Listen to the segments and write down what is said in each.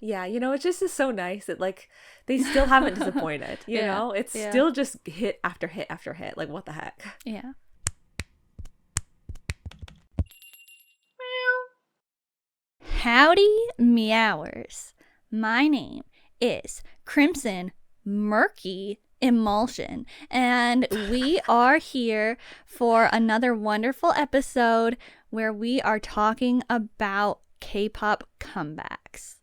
Yeah, you know, it just is so nice that like they still haven't disappointed, you know? It's still just hit after hit after hit. Like, what the heck? Yeah. Howdy, Meowers. My name is Crimson Murky Emulsion, and we are here for another wonderful episode where we are talking about K-pop comebacks.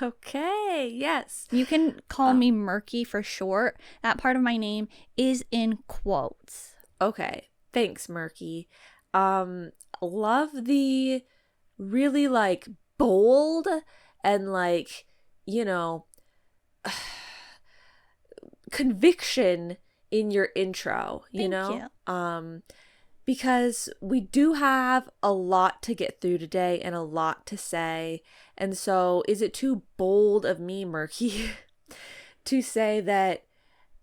Okay, yes. You can call me Murky for short. That part of my name is in quotes. Okay, thanks, Murky. Love the really like bold and like, you know, conviction in your intro, you know? Because we do have a lot to get through today and a lot to say. And so is it too bold of me, Murky, to say that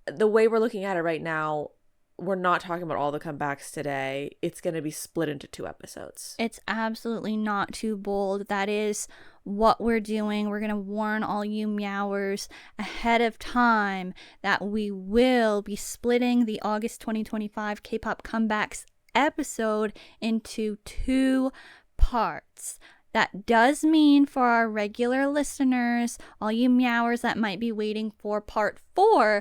the way we're looking at it right now, we're not talking about all the comebacks today. It's going to be split into 2 episodes. It's absolutely not too bold. That is what we're doing. We're going to warn all you Meowers ahead of time that we will be splitting the August 2025 K-pop comebacks episode into 2 parts. That does mean for our regular listeners, all you Meowers that might be waiting for part 4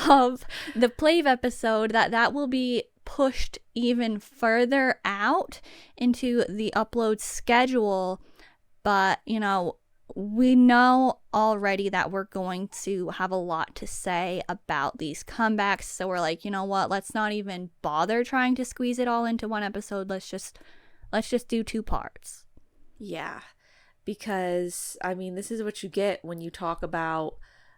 of the Plave episode, that will be pushed even further out into the upload schedule. But, you know, we know already that we're going to have a lot to say about these comebacks. So we're like, you know what? Let's not even bother trying to squeeze it all into 1 episode. Let's just do 2 parts. Yeah, because, I mean, this is what you get when you talk about,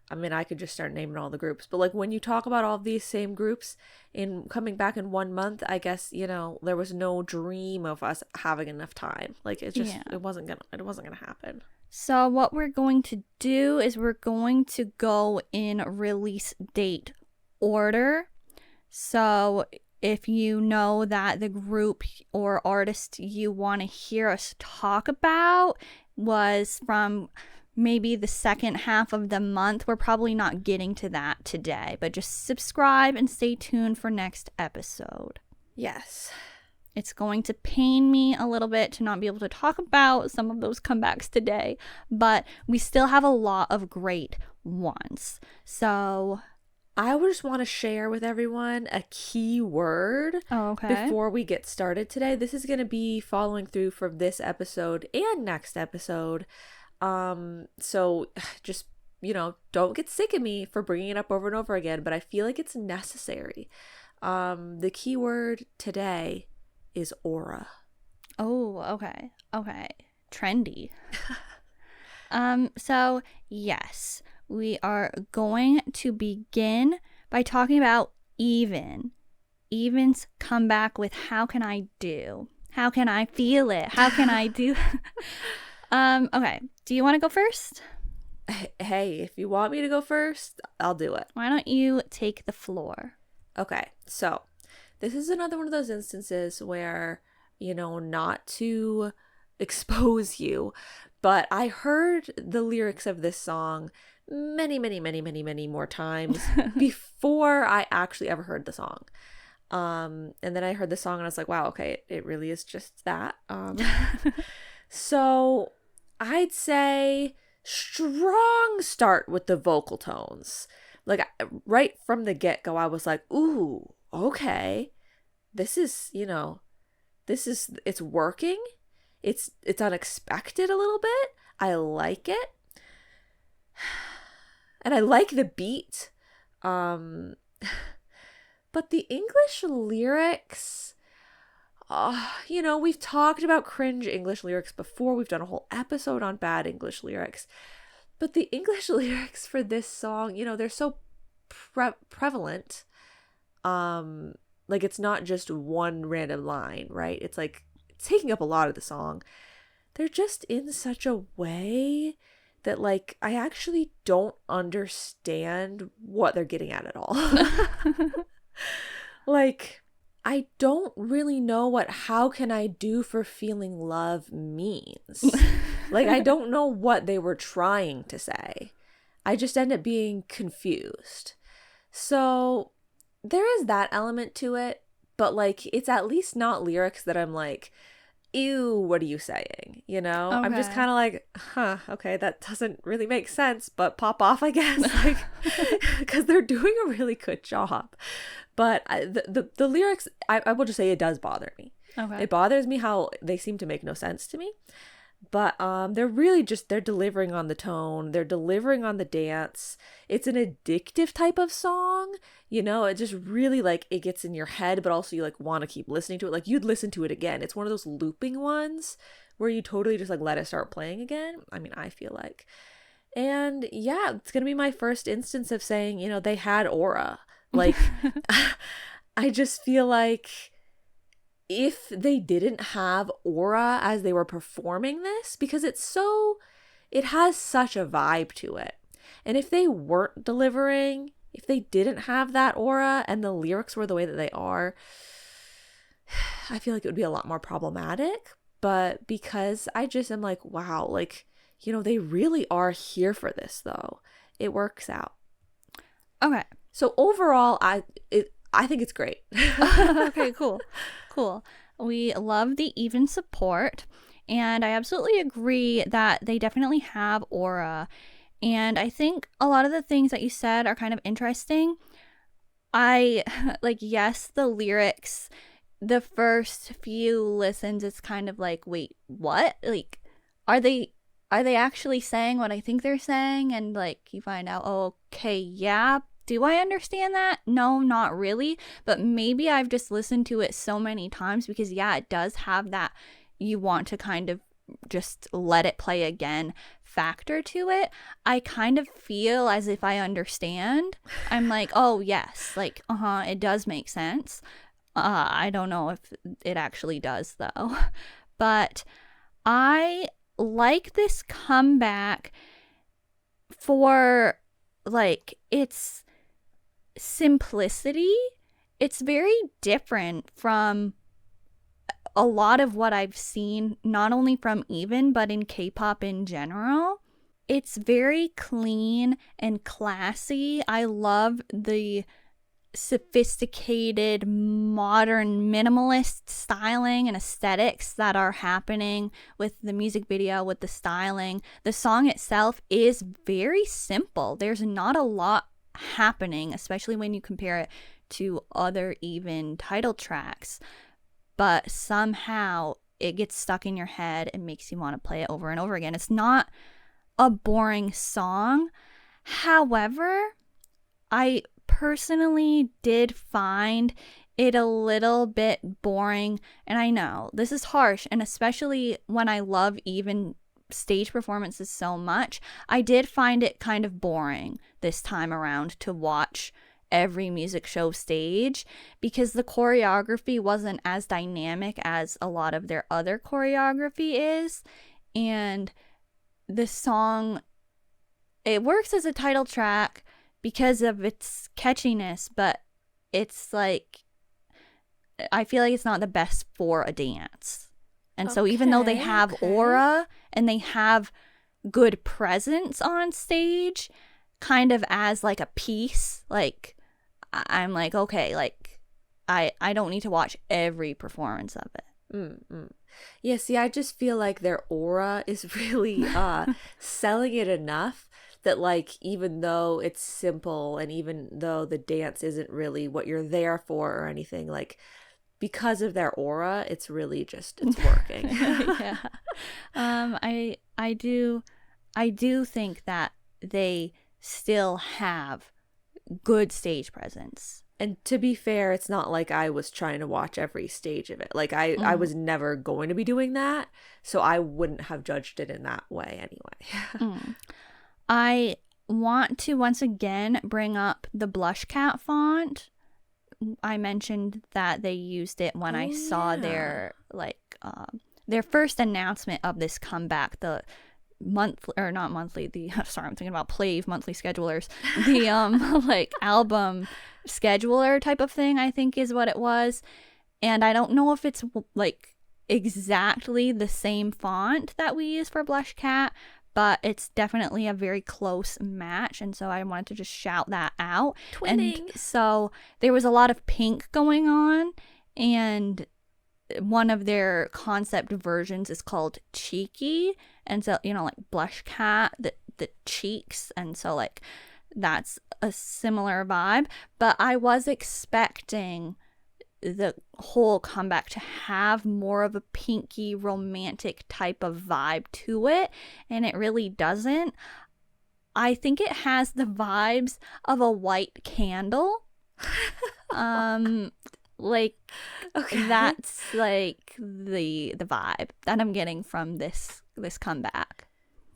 I mean, I could just start naming all the groups, but like when you talk about all these same groups in coming back in 1 month, I guess, you know, there was no dream of us having enough time. Like it just, it wasn't gonna happen. So what we're going to do is we're going to go in release date order. So if you know that the group or artist you want to hear us talk about was from maybe the second half of the month, we're probably not getting to that today. But just subscribe and stay tuned for next episode. Yes. It's going to pain me a little bit to not be able to talk about some of those comebacks today, but we still have a lot of great ones. So I would just want to share with everyone a key word before we get started today. This is going to be following through from this episode and next episode. So just, you know, don't get sick of me for bringing it up over and over again, but I feel like it's necessary. The key word today is aura. Oh, okay. Okay. Trendy. So yes, we are going to begin by talking about Even's comeback with How Can I Do? How can I feel it? How can I do? Okay. Do you want to go first? Hey, if you want me to go first, I'll do it. Why don't you take the floor? Okay. So this is another one of those instances where, you know, not to expose you, but I heard the lyrics of this song many more times before I actually ever heard the song. And then I heard the song and I was like, wow, okay, it really is just that. So I'd say strong start with the vocal tones. Like right from the get-go, I was like, ooh, okay, this is, you know, it's working. It's unexpected a little bit. I like it. And I like the beat. But the English lyrics, you know, we've talked about cringe English lyrics before. We've done a whole episode on bad English lyrics. But the English lyrics for this song, you know, they're so prevalent. Like it's not just one random line, right? It's like it's taking up a lot of the song. They're just in such a way that like I actually don't understand what they're getting at all. Like I don't really know what how can I do for feeling love means. Like, I don't know what they were trying to say. I just end up being confused. So there is that element to it, but like, it's at least not lyrics that I'm like, ew, what are you saying? You know, I'm just Okay. kind of like, huh, okay, that doesn't really make sense, but pop off, I guess, like, because they're doing a really good job. But the lyrics, I will just say it does bother me. Okay. It bothers me how they seem to make no sense to me. But they're really just, they're delivering on the tone. They're delivering on the dance. It's an addictive type of song. You know, it just really like, it gets in your head, but also you like want to keep listening to it. Like you'd listen to it again. It's one of those looping ones where you totally just like let it start playing again. I mean, I feel like. And yeah, it's going to be my first instance of saying, you know, they had aura. Like, I just feel like if they didn't have aura as they were performing this, because it has such a vibe to it. And if they weren't delivering, if they didn't have that aura and the lyrics were the way that they are, I feel like it would be a lot more problematic. But because I just am like, wow, like, you know, they really are here for this though. It works out. Okay. So overall, I think it's great. Okay, cool. We love the even support, and I absolutely agree that they definitely have aura. And I think a lot of the things that you said are kind of interesting. I like, yes, the lyrics, the first few listens, it's kind of like, wait, what? Like, are they actually saying what I think they're saying? And like, you find out, oh, okay, yeah. Do I understand that? No, not really. But maybe I've just listened to it so many times because, yeah, it does have that you want to kind of just let it play again factor to it. I kind of feel as if I understand. I'm like, oh, yes, like, it does make sense. I don't know if it actually does, though. But I like this comeback for, like, its simplicity. It's very different from a lot of what I've seen, not only from EVNNE, but in K-pop in general. It's very clean and classy. I love the sophisticated, modern, minimalist styling and aesthetics that are happening with the music video, with the styling. The song itself is very simple. There's not a lot happening, especially when you compare it to other EVNNE title tracks. But somehow it gets stuck in your head and makes you want to play it over and over again. It's not a boring song. However, I personally did find it a little bit boring. And I know this is harsh, and especially when I love EVNNE stage performances so much, I did find it kind of boring this time around to watch every music show stage because the choreography wasn't as dynamic as a lot of their other choreography is. And the song, it works as a title track because of its catchiness, but it's like, I feel like it's not the best for a dance. And so even though they have aura and they have good presence on stage, kind of as like a piece, like I'm like, okay, like I don't need to watch every performance of it. Yeah, see, I just feel like their aura is really selling it enough that like even though it's simple and even though the dance isn't really what you're there for or anything, like because of their aura, it's really just, it's working. Yeah. I do think that they still have good stage presence. And to be fair, it's not like I was trying to watch every stage of it. Like I was never going to be doing that, so I wouldn't have judged it in that way anyway. I want to once again bring up the BlushCat font. I mentioned that they used it when I saw their their first announcement of this comeback, the monthly, or not monthly, the sorry, I'm thinking about Plave monthly schedulers, the like album scheduler type of thing, I think is what it was. And I don't know if it's like exactly the same font that we use for BlushCat, but it's definitely a very close match, and so I wanted to just shout that out. Twinning. And so there was a lot of pink going on, and one of their concept versions is called Cheeky, and so, you know, like BlushCat, the cheeks, and so like that's a similar vibe. But I was expecting the whole comeback to have more of a pinky romantic type of vibe to it, and it really doesn't. I think it has the vibes of a white candle. Like, okay. That's like the vibe that I'm getting from this comeback.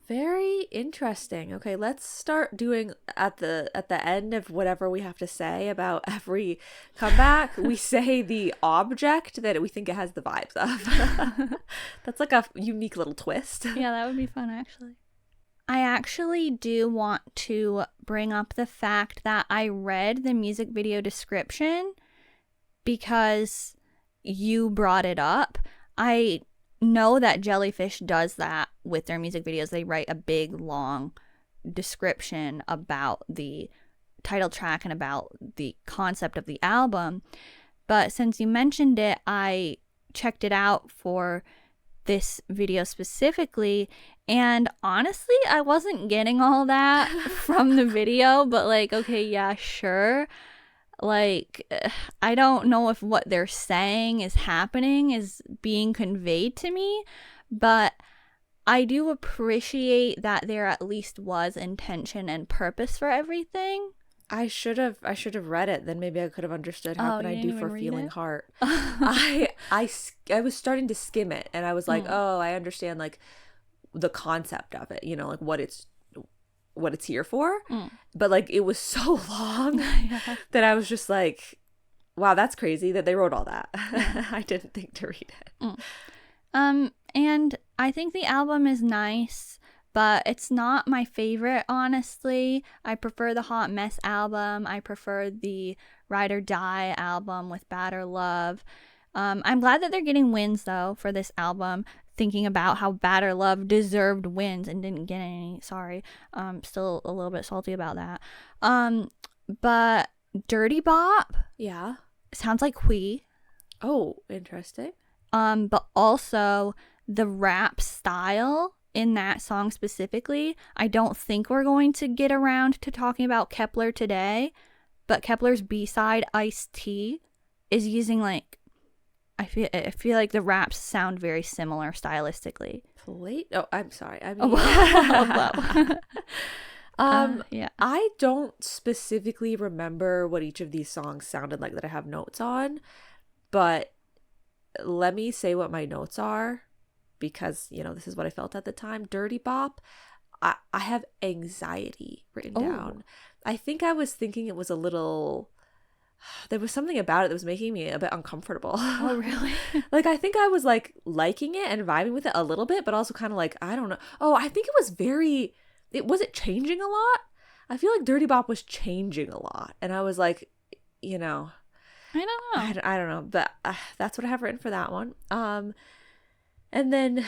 Very interesting. Okay, let's start doing at the end of whatever we have to say about every comeback. We say the object that we think it has the vibes of. That's like a unique little twist. Yeah, that would be fun, actually. I actually do want to bring up the fact that I read the music video description because you brought it up. I know that Jellyfish does that with their music videos. They write a big long description about the title track and about the concept of the album, but since you mentioned it, I checked it out for this video specifically, and honestly I wasn't getting all that from the video, but like, okay, yeah, sure. Like, I don't know if what they're saying is happening, is being conveyed to me, but I do appreciate that there at least was intention and purpose for everything. I should have read it, then maybe I could have understood. How can I do for feeling heart? I was starting to skim it, and I was like, oh, I understand like the concept of it, you know, like what it's here for. But like it was so long that I was just like, wow, that's crazy that they wrote all that. I didn't think to read it. And I think the album is nice, but it's not my favorite, honestly. I prefer the Hot Mess album. I prefer the Ride or Die album with Bad or Love. I'm glad that they're getting wins, though, for this album. Thinking about how Bad or Love deserved wins and didn't get any. Sorry. Still a little bit salty about that. But Dirty Bop. Yeah. Sounds like KiiiKiii. Oh, interesting. But also the rap style in that song specifically, I don't think we're going to get around to talking about Kepler today, but Kepler's B-side, Iced Tea, is using like, I feel like the raps sound very similar stylistically. Oh, I'm sorry. I mean, yeah. I don't specifically remember what each of these songs sounded like that I have notes on, but let me say what my notes are, because, you know, this is what I felt at the time. Dirty Bop, I have anxiety written down. I think I was thinking it was a little... There was something about it that was making me a bit uncomfortable. Oh, really? Like, I think I was like liking it and vibing with it a little bit, but also kind of like, I don't know. Oh, I think was it changing a lot? I feel like Dirty Bop was changing a lot. And I was like, you know, I don't know. I don't know, but that's what I have written for that one. And then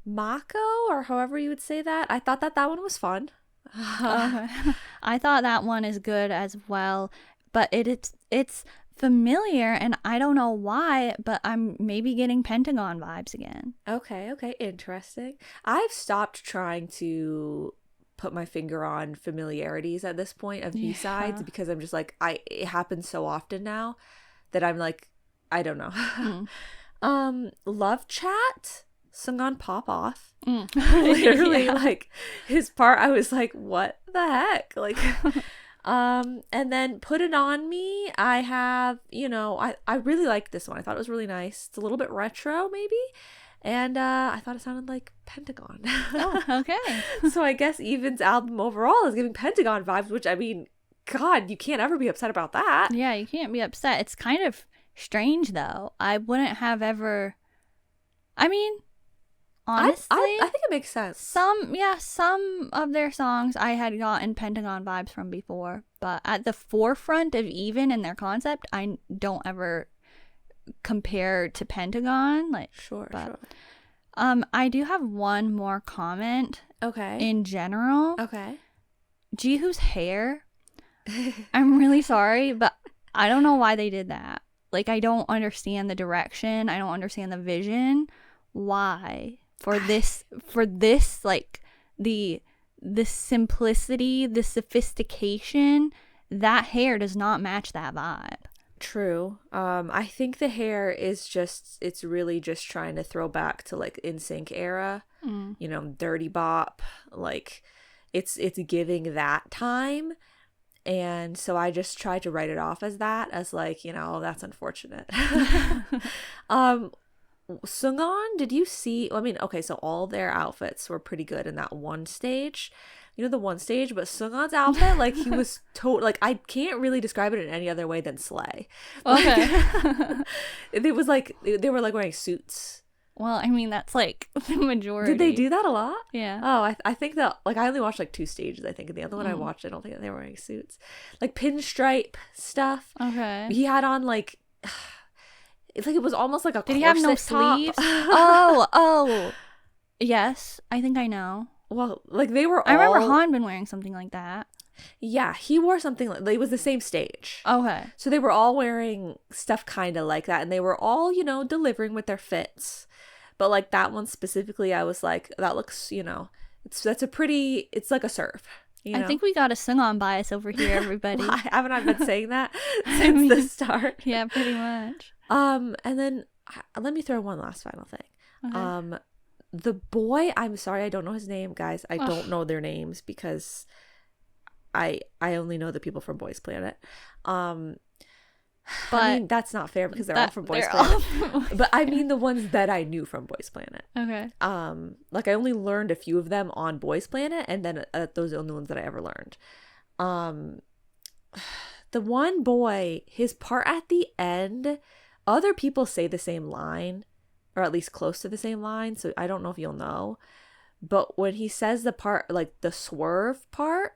Mako, or however you would say that, I thought that one was fun. I thought that one is good as well, but it's familiar, and I don't know why, but I'm maybe getting Pentagon vibes again. Okay, interesting. I've stopped trying to put my finger on familiarities at this point of B-sides, because I'm just like, it happens so often now that I'm like, I don't know. Love Chat sung on Pop Off. Literally, like his part, I was like, what the heck? Like, and then Put It On Me, I have, you know, I really liked this one. I thought it was really nice. It's a little bit retro maybe, and I thought it sounded like Pentagon. Oh, okay. So I guess Even's album overall is giving Pentagon vibes, which, I mean, God, you can't ever be upset about that. Yeah, you can't be upset. It's kind of strange, though. I wouldn't have ever... I mean, honestly... I think it makes sense. Some of their songs I had gotten Pentagon vibes from before, but at the forefront of Even and their concept, I don't ever compared to Pentagon. Like, Sure. I do have one more comment. Okay. In general. Okay. Jiho's hair. I'm really sorry, but I don't know why they did that. Like, I don't understand the direction. I don't understand the vision. Why? For this, like, the simplicity, the sophistication, that hair does not match that vibe. True. I think the hair is just, it's really just trying to throw back to like NSYNC era, you know, Dirty Bop, like it's giving that time. And so I just tried to write it off as that, as like, you know, that's unfortunate. Sungon, did you see, I mean, okay, so all their outfits were pretty good in that one stage. You know, the one stage, but Sungon's outfit, like, he was like, I can't really describe it in any other way than slay. Okay. It was like, they were like wearing suits. Well, I mean, that's like the majority. Did they do that a lot? Yeah. Oh, I think that, like, I only watched like 2 stages, I think. And the other one I watched, I don't think they were wearing suits. Like pinstripe stuff. Okay. He had on like, it's like it was almost like a Did he have no top. sleeves? Oh. Yes, I think I know. Well, like they were all... I remember Han been wearing something like that. Yeah, he wore something like... It was the same stage. Okay. So they were all wearing stuff kind of like that. And they were all, you know, delivering with their fits. But like that one specifically, I was like, that looks, you know... It's like a serve. You know? I think we got a sing-on bias over here, everybody. Why haven't I been saying that since the start? Yeah, pretty much. And then let me throw one last final thing. Okay. The boy, I'm sorry, I don't know his name, guys. I don't know their names because I only know the people from Boys Planet. But I mean, that's not fair because they're all from Boys Planet. But I mean the ones that I knew from Boys Planet. Okay. Like I only learned a few of them on Boys Planet, and then those are the only ones that I ever learned. The one boy, his part at the end, other people say the same line, or at least close to the same line, so I don't know if you'll know. But when he says the part, like the swerve part,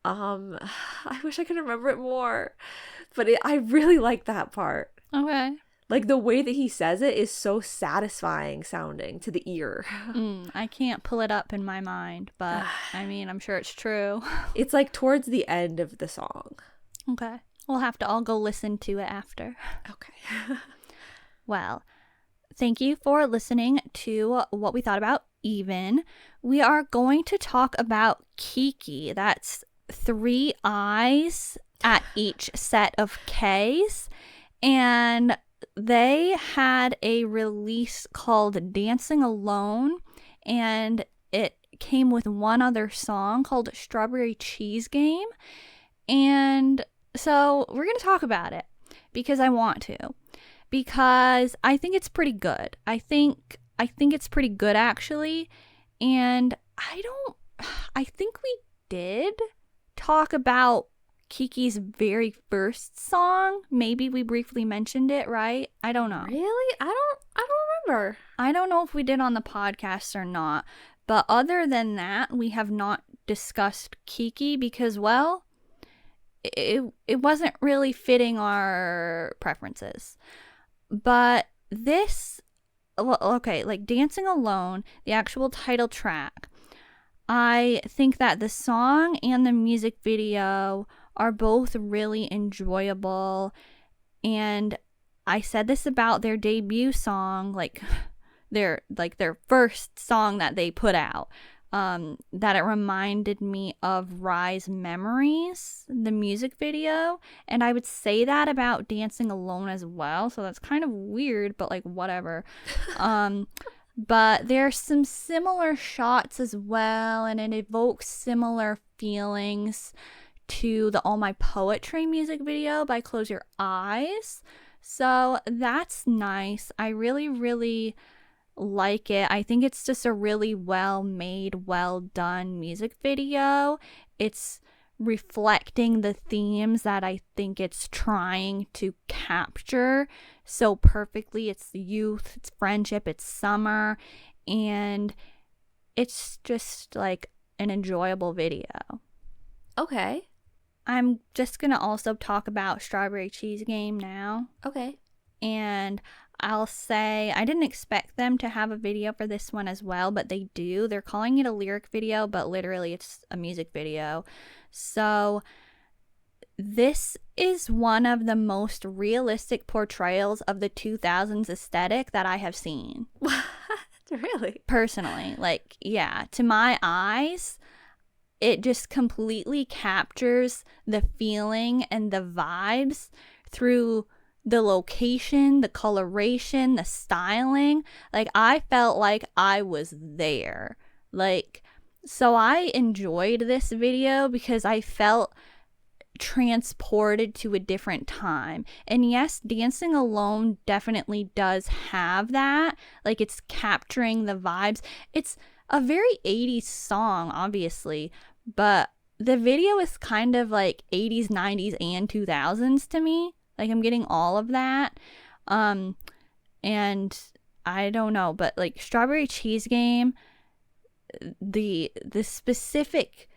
I wish I could remember it more. But I really like that part. Okay. Like the way that he says it is so satisfying sounding to the ear. I can't pull it up in my mind, but I mean, I'm sure it's true. It's like towards the end of the song. Okay. We'll have to all go listen to it after. Okay. Well, thank you for listening to what we thought about EVNNE. We are going to talk about KiiKiii. That's 3 I's at each set of K's. And they had a release called Dancing Alone. And it came with one other song called Strawberry Cheese Game. And so we're going to talk about it because I want to. Because I think it's pretty good. I think it's pretty good actually. And I think we did talk about KiiKii's very first song. Maybe we briefly mentioned it, right? I don't know. Really? I don't remember. I don't know if we did on the podcast or not. But other than that, we have not discussed KiiKiii because, well, it wasn't really fitting our preferences. But this, okay, like Dancing Alone, the actual title track, I think that the song and the music video are both really enjoyable. And I said this about their debut song, like their first song that they put out, that it reminded me of Rise Memories, the music video. And I would say that about Dancing Alone as well. So that's kind of weird, but like whatever. But there's some similar shots as well, and it evokes similar feelings to the All My Poetry music video by Close Your Eyes. So that's nice. I really, really like it. I think it's just a really well made, well done music video. It's reflecting the themes that I think it's trying to capture so perfectly. It's youth, it's friendship, it's summer, and it's just like an enjoyable video. Okay. I'm just gonna also talk about Strawberry Cheese Game now. Okay. and I'll say I didn't expect them to have a video for this one as well, but they do. They're calling it a lyric video, but literally it's a music video. So this is one of the most realistic portrayals of the 2000s aesthetic that I have seen. Really? Personally, like, yeah, to my eyes, it just completely captures the feeling and the vibes through the location, the coloration, the styling. Like, I felt like I was there. Like, so I enjoyed this video because I felt transported to a different time. And yes, Dancing Alone definitely does have that. Like, it's capturing the vibes. It's a very 80s song, obviously, but the video is kind of like 80s, 90s, and 2000s to me. Like, I'm getting all of that. And I don't know, but like Strawberry Cheese Game, the specific,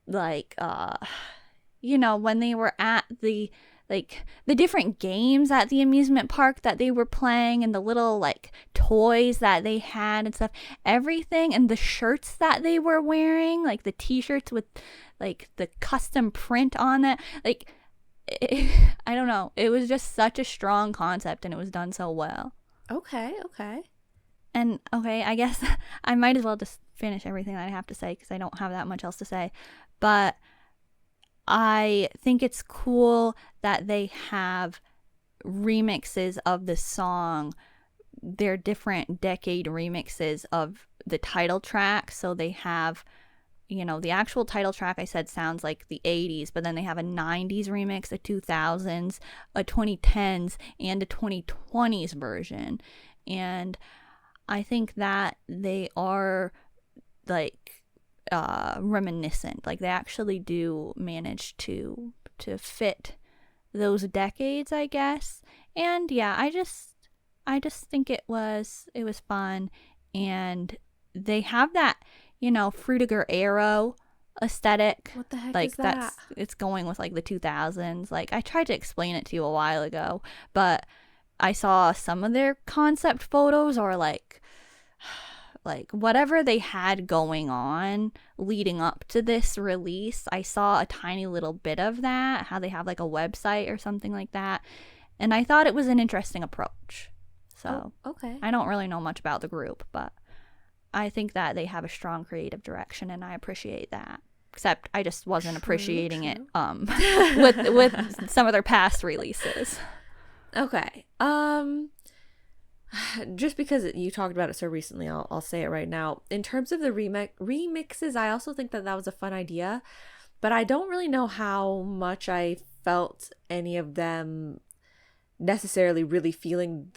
like, you know, when they were at the, like, the different games at the amusement park that they were playing, and the little, like, toys that they had and stuff, everything, and the shirts that they were wearing, like the t-shirts with, like, the custom print on it, like, I don't know, it was just such a strong concept, and it was done so well. Okay. And okay, I guess I might as well just finish everything that I have to say because I don't have that much else to say, but I think it's cool that they have remixes of the song. They're different decade remixes of the title track. So they have, you know, the actual title track I said sounds like the 80s, but then they have a 90s remix, a 2000s, a 2010s, and a 2020s version. And I think that they are, like, reminiscent. Like, they actually do manage to fit those decades, I guess. And yeah, I just think it was fun. And they have that, you know, Frutiger Arrow aesthetic. What the heck like, is that? It's going with like the 2000s. Like, I tried to explain it to you a while ago, but I saw some of their concept photos, or like whatever they had going on leading up to this release. I saw a tiny little bit of that, how they have like a website or something like that. And I thought it was an interesting approach. So, okay. I don't really know much about the group, but I think that they have a strong creative direction, and I appreciate that. Except I just wasn't appreciating it with some of their past releases. Okay. Just because you talked about it so recently, I'll say it right now. In terms of the remixes, I also think that was a fun idea, but I don't really know how much I felt any of them necessarily really feeling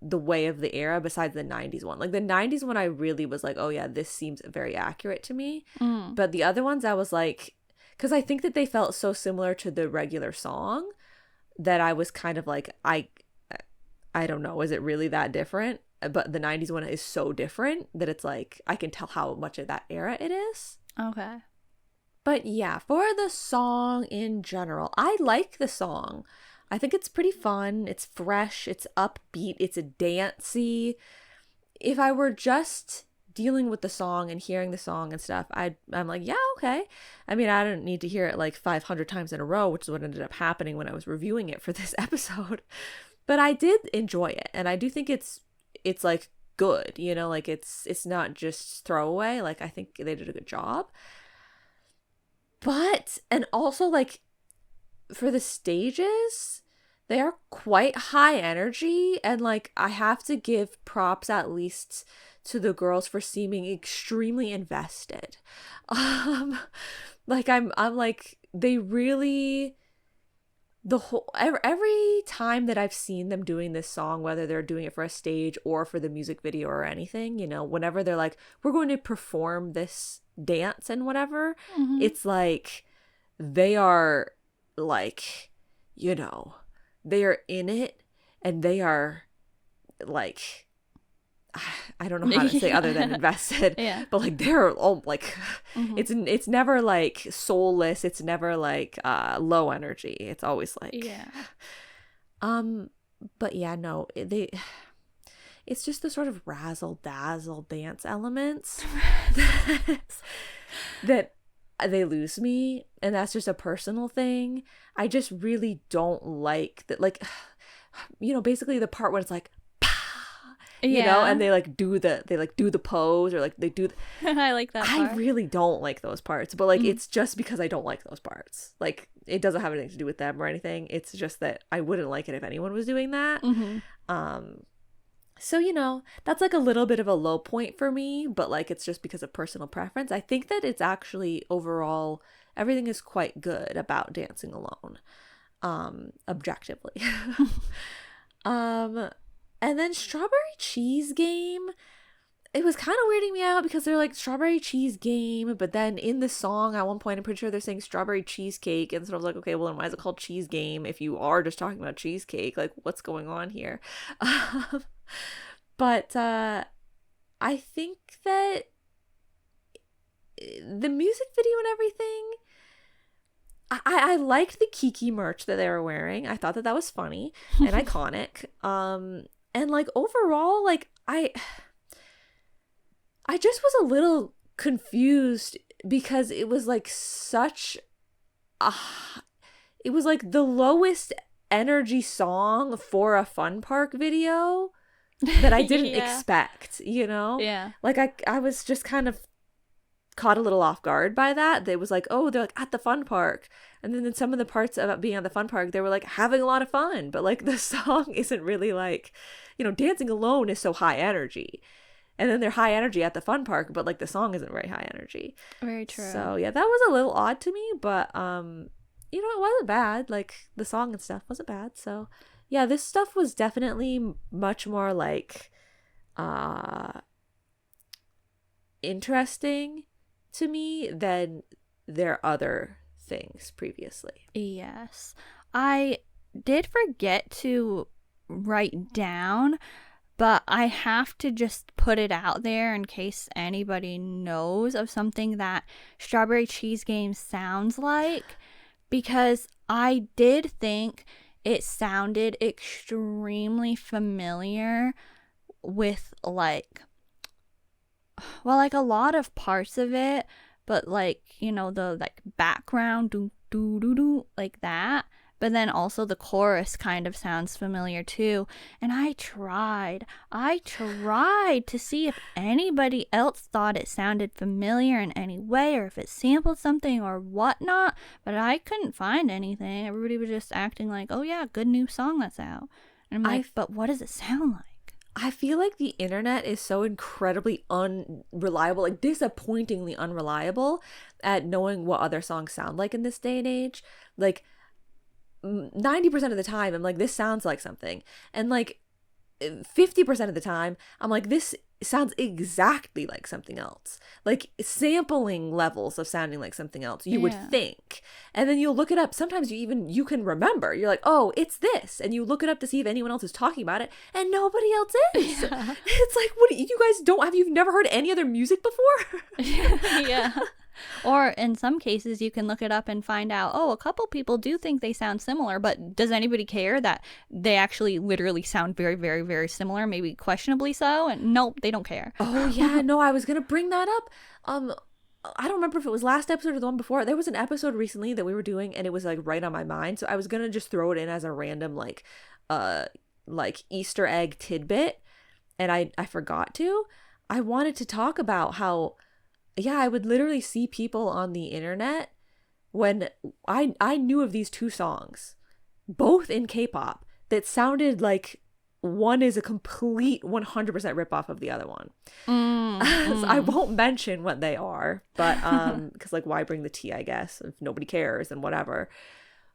the way of the era besides the 90s one. Like, the 90s one, I really was like, oh yeah, this seems very accurate to me. But the other ones, I was like, because I think that they felt so similar to the regular song that I was kind of like, I don't know, is it really that different? But the 90s one is so different that it's like, I can tell how much of that era it is. Okay. But yeah, for the song in general, I like the song. I think it's pretty fun. It's fresh. It's upbeat. It's a dancey. If I were just dealing with the song and hearing the song and stuff, I'm like, yeah, okay. I mean, I don't need to hear it like 500 times in a row, which is what ended up happening when I was reviewing it for this episode. But I did enjoy it, and I do think it's like good, you know, like it's not just throwaway. Like, I think they did a good job. But, and also, like, for the stages, they are quite high energy, and like, I have to give props at least to the girls for seeming extremely invested. Like, I'm like, they really, every time that I've seen them doing this song, whether they're doing it for a stage or for the music video or anything, you know, whenever they're like, we're going to perform this dance and whatever, it's like they are, like, you know, they are in it, and they are like, I don't know how to say other than invested, Yeah. but like, they're all like, it's never like soulless, it's never like low energy, it's always like, Yeah. But yeah, no, it's just the sort of razzle dazzle dance elements that they lose me, and that's just a personal thing. I just really don't like that, like, you know, basically the part when it's like, you know, and they do the pose, or like they do I like that part. I really don't like those parts, but like it's just because I don't like those parts. Like, it doesn't have anything to do with them or anything. It's just that I wouldn't like it if anyone was doing that. So, you know, that's like a little bit of a low point for me, but like it's just because of personal preference. I think that it's actually overall everything is quite good about Dancing Alone, objectively. And then Strawberry Cheese Game, it was kind of weirding me out because they're like Strawberry Cheese Game, but then in the song at one point I'm pretty sure they're saying Strawberry Cheesecake, and so I was like, okay, well then why is it called Cheese Game if you are just talking about cheesecake? Like, what's going on here? But I think that the music video and everything, I liked the KiiiKiii merch that they were wearing. I thought that was funny and iconic. And like overall, like I just was a little confused because it was like it was like the lowest energy song for a fun park video that I didn't expect, you know? Yeah. Like I was just kind of caught a little off guard by that. They was like, oh, they're like at the fun park, and then in some of the parts about being at the fun park they were like having a lot of fun, but like the song isn't really like, you know, Dancing Alone is so high energy, and then they're high energy at the fun park, but like the song isn't very high energy. Very true. So yeah, that was a little odd to me, but you know, it wasn't bad. Like the song and stuff wasn't bad. So yeah, this stuff was definitely much more like interesting to me than their other things previously. Yes. I did forget to write down, but I have to just put it out there in case anybody knows of something that Strawberry Cheese Game sounds like, because I did think it sounded extremely familiar with like, well, like a lot of parts of it, but like, you know, the like background do do do do like that, but then also the chorus kind of sounds familiar too. And I tried to see if anybody else thought it sounded familiar in any way, or if it sampled something or whatnot, but I couldn't find anything. Everybody was just acting like, oh yeah, good new song that's out. And I'm like, but what does it sound like? I feel like the internet is so incredibly unreliable, like disappointingly unreliable at knowing what other songs sound like in this day and age. Like 90% of the time I'm like, this sounds like something, and like 50% of the time I'm like, this sounds exactly like something else, like sampling levels of sounding like something else, you would think. And then you'll look it up. Sometimes you can remember, you're like, oh, it's this, and you look it up to see if anyone else is talking about it, and nobody else is. It's like, what, you guys you've never heard any other music before? Yeah. Or in some cases you can look it up and find out, oh, a couple people do think they sound similar, but does anybody care that they actually literally sound very, very, very similar, maybe questionably so? And nope, they don't care. Oh yeah, no, I was gonna bring that up. I don't remember if it was last episode or the one before. There was an episode recently that we were doing, and it was like right on my mind, so I was gonna just throw it in as a random like Easter egg tidbit, and I forgot to. I wanted to talk about how, yeah, I would literally see people on the internet when I knew of these two songs, both in K-pop, that sounded like one is a complete 100% ripoff of the other one. So I won't mention what they are, but because like, why bring the tea, I guess, if nobody cares and whatever.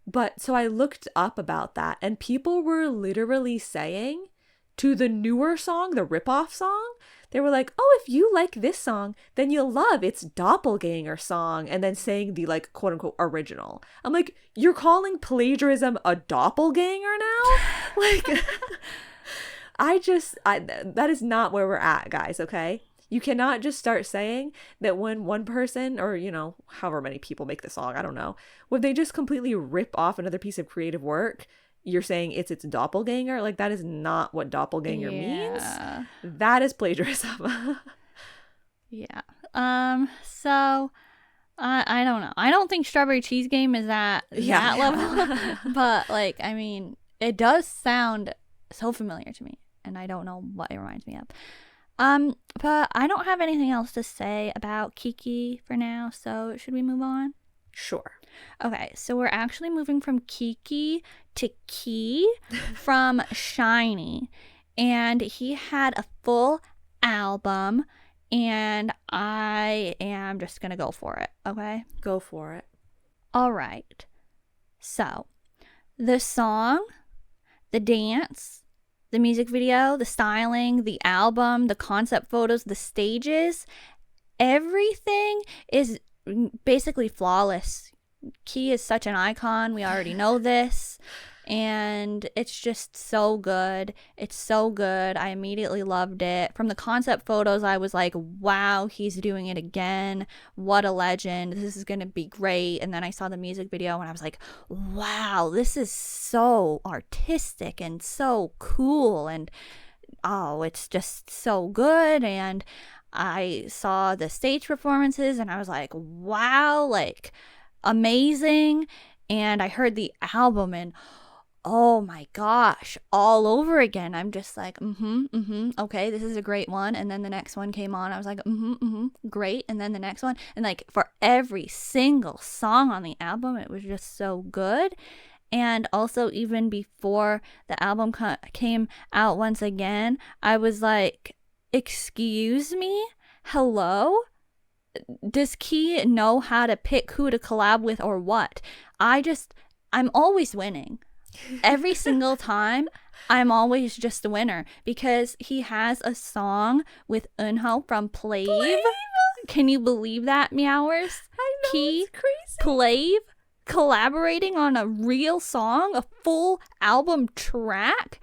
But so I looked up about that, and people were literally saying to the newer song, the ripoff song, they were like, oh, if you like this song, then you'll love its doppelganger song, and then saying the like quote unquote original. I'm like, you're calling plagiarism a doppelganger now? Like, that is not where we're at, guys, okay? You cannot just start saying that when one person, or, you know, however many people make the song, I don't know, when they just completely rip off another piece of creative work, you're saying it's its doppelganger. Like, that is not what doppelganger means. Yeah. That is plagiarism. Yeah. So I don't know. I don't think Strawberry Cheese Game is at that level. But like, I mean, it does sound so familiar to me, and I don't know what it reminds me of. But I don't have anything else to say about KiiiKiii for now, so should we move on? Sure. Okay, so we're actually moving from KiiiKiii to Key from SHINee, and he had a full album, and I am just gonna go for it, okay? Go for it. All right. So, the song, the dance, the music video, the styling, the album, the concept photos, the stages, everything is basically flawless. Key is such an icon. We already know this. And it's just so good. It's so good. I immediately loved it. From the concept photos, I was like, wow, he's doing it again. What a legend. This is going to be great. And then I saw the music video and I was like, wow, this is so artistic and so cool. And oh, it's just so good. And I saw the stage performances and I was like, wow, like amazing. And I heard the album and oh my gosh, all over again. I'm just like, okay, this is a great one. And then the next one came on. I was like, great. And then the next one. And like for every single song on the album, it was just so good. And also even before the album came out once again, I was like, excuse me? Hello? Does Key know how to pick who to collab with or what? I'm always winning. Every single time, I'm always just a winner because he has a song with Eunho from Plave. Can you believe that, Meowers? I know, Key, it's crazy. Plave collaborating on a real song, a full album track,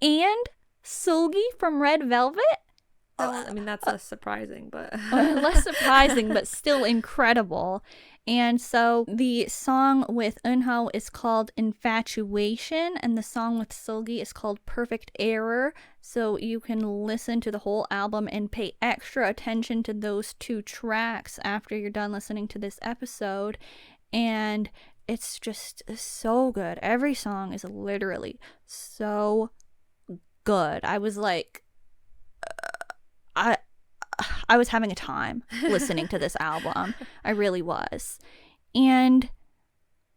and Seulgi from Red Velvet. I mean, that's less surprising, but less surprising, but still incredible. And so the song with Eunho is called Infatuation, and the song with Seulgi is called Perfect Error. So you can listen to the whole album and pay extra attention to those two tracks after you're done listening to this episode. And it's just so good. Every song is literally so good. I was like, I was having a time listening to this album. I really was. And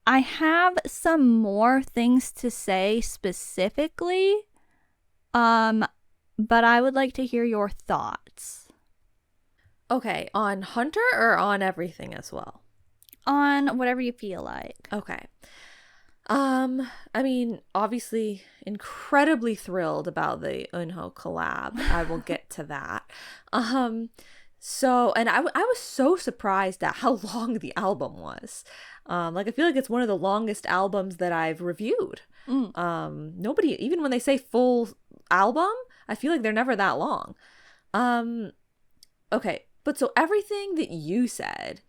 I have some more things to say specifically, but I would like to hear your thoughts. Okay, on Hunter or on everything as well? On whatever you feel like. Okay. I mean, obviously incredibly thrilled about the Eunho collab. I will get to that. So, and I was so surprised at how long the album was. Like, I feel like it's one of the longest albums that I've reviewed. Nobody, even when they say full album, I feel like they're never that long. Okay, but so everything that you said,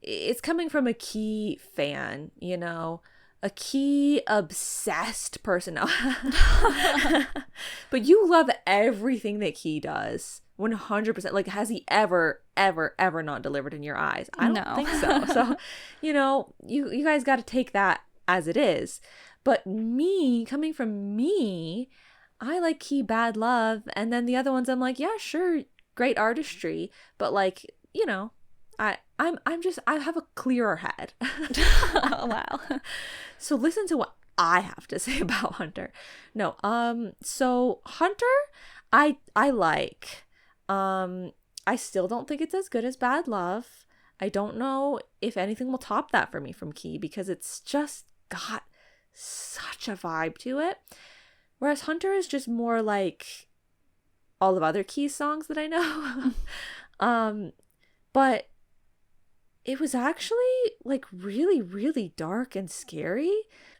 it's coming from a Key fan, you know, a Key obsessed person. But you love everything that Key does. 100%. Like, has he ever not delivered in your eyes? I don't think so. So, you know, you guys got to take that as it is. But me, coming from me, I like Key Bad Love. And then the other ones, I'm like, yeah, sure, great artistry. But like, you know, I have a clearer head. Oh, wow. So listen to what I have to say about Hunter. No, so Hunter, I like. I still don't think it's as good as Bad Love. I don't know if anything will top that for me from Key because it's just got such a vibe to it. Whereas Hunter is just more like all of other Key songs that I know. But it was actually like really, really dark and scary,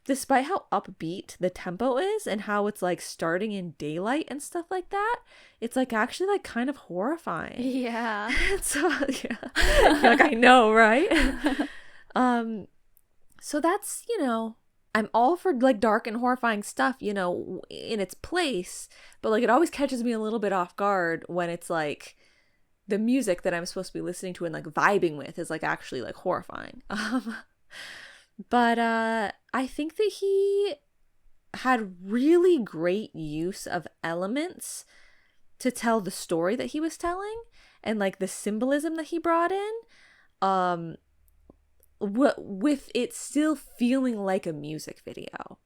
despite how upbeat the tempo is and how it's like starting in daylight and stuff like that. It's like actually like kind of horrifying. Yeah. So yeah, you're like, I know, right? So that's, you know, I'm all for like dark and horrifying stuff, you know, in its place, but like it always catches me a little bit off guard when it's like the music that I'm supposed to be listening to and like vibing with is like actually like horrifying. But I think that he had really great use of elements to tell the story that he was telling and like the symbolism that he brought in. With it still feeling like a music video.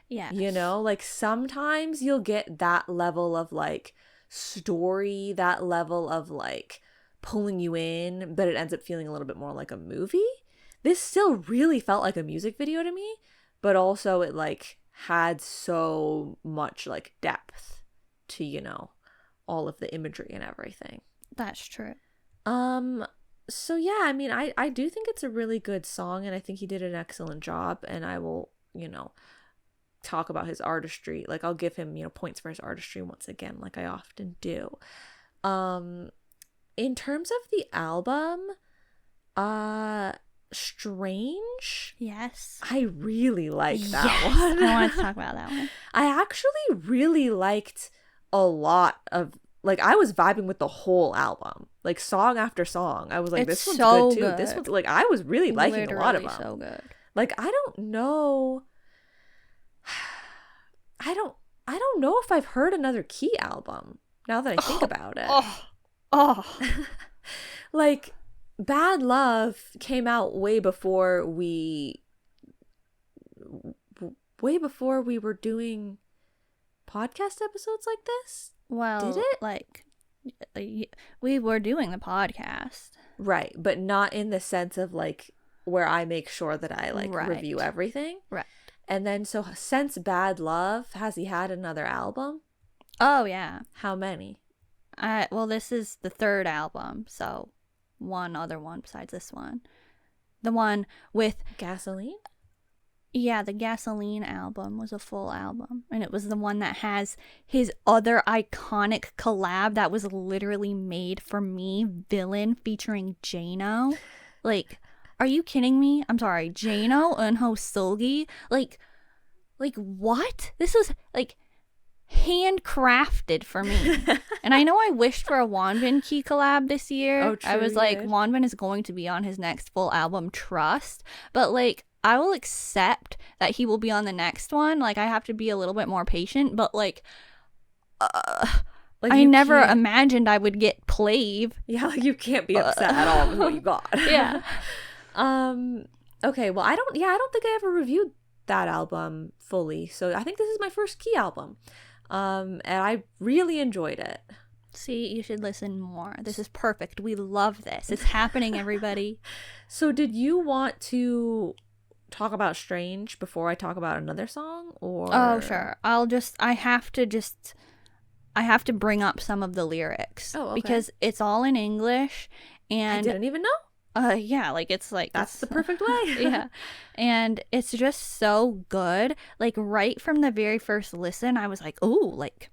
Yeah. You know, like sometimes you'll get that level of like story, that level of like pulling you in, but it ends up feeling a little bit more like a movie. This still really felt like a music video to me, but also it like had so much like depth to, you know, all of the imagery and everything. That's true. So yeah, I mean, I do think it's a really good song, and I think he did an excellent job, and I will, you know, talk about his artistry. Like, I'll give him, you know, points for his artistry once again, like I often do. In terms of the album, Strange. Yes. I really like that one. I want to talk about that one. I actually really liked a lot of, like, I was vibing with the whole album, like song after song. I was like, this one's so good too. good. This one's like, I was really liking a lot of them. So good. Like, I don't know if I've heard another Key album now that I think about it. Like, Bad Love came out way before we were doing podcast episodes like this. Well, did it? Like, we were doing the podcast. Right, but not in the sense of like where I make sure that I like review everything. Right. And then so since Bad Love, has he had another album? Oh, yeah. How many? Well, this is the third album, so one other one besides this one. The one with Gasoline? Yeah, the Gasoline album was a full album. And it was the one that has his other iconic collab that was literally made for me, Villain featuring Jano. Like, are you kidding me? I'm sorry, Jano and Hosolgi. Like what? This was like handcrafted for me. And I know I wished for a Wonbin Key collab this year. Oh, true, I was like, did. Wonbin is going to be on his next full album, Trust. But like, I will accept that he will be on the next one. Like, I have to be a little bit more patient. But like I never imagined I would get Plave. Yeah, like you can't be upset at all with what you got. Yeah. Okay, well, I don't think I ever reviewed that album fully. So I think this is my first Key album. And I really enjoyed it. See, you should listen more. This is perfect. We love this. It's happening, everybody. So did you want to talk about Strange before I talk about another song, or? Oh, sure. I have to bring up some of the lyrics. Oh, okay. Because it's all in English, and I didn't even know. Yeah, like it's like that's the perfect way. Yeah. And it's just so good. Like right from the very first listen, I was like, "Oh, like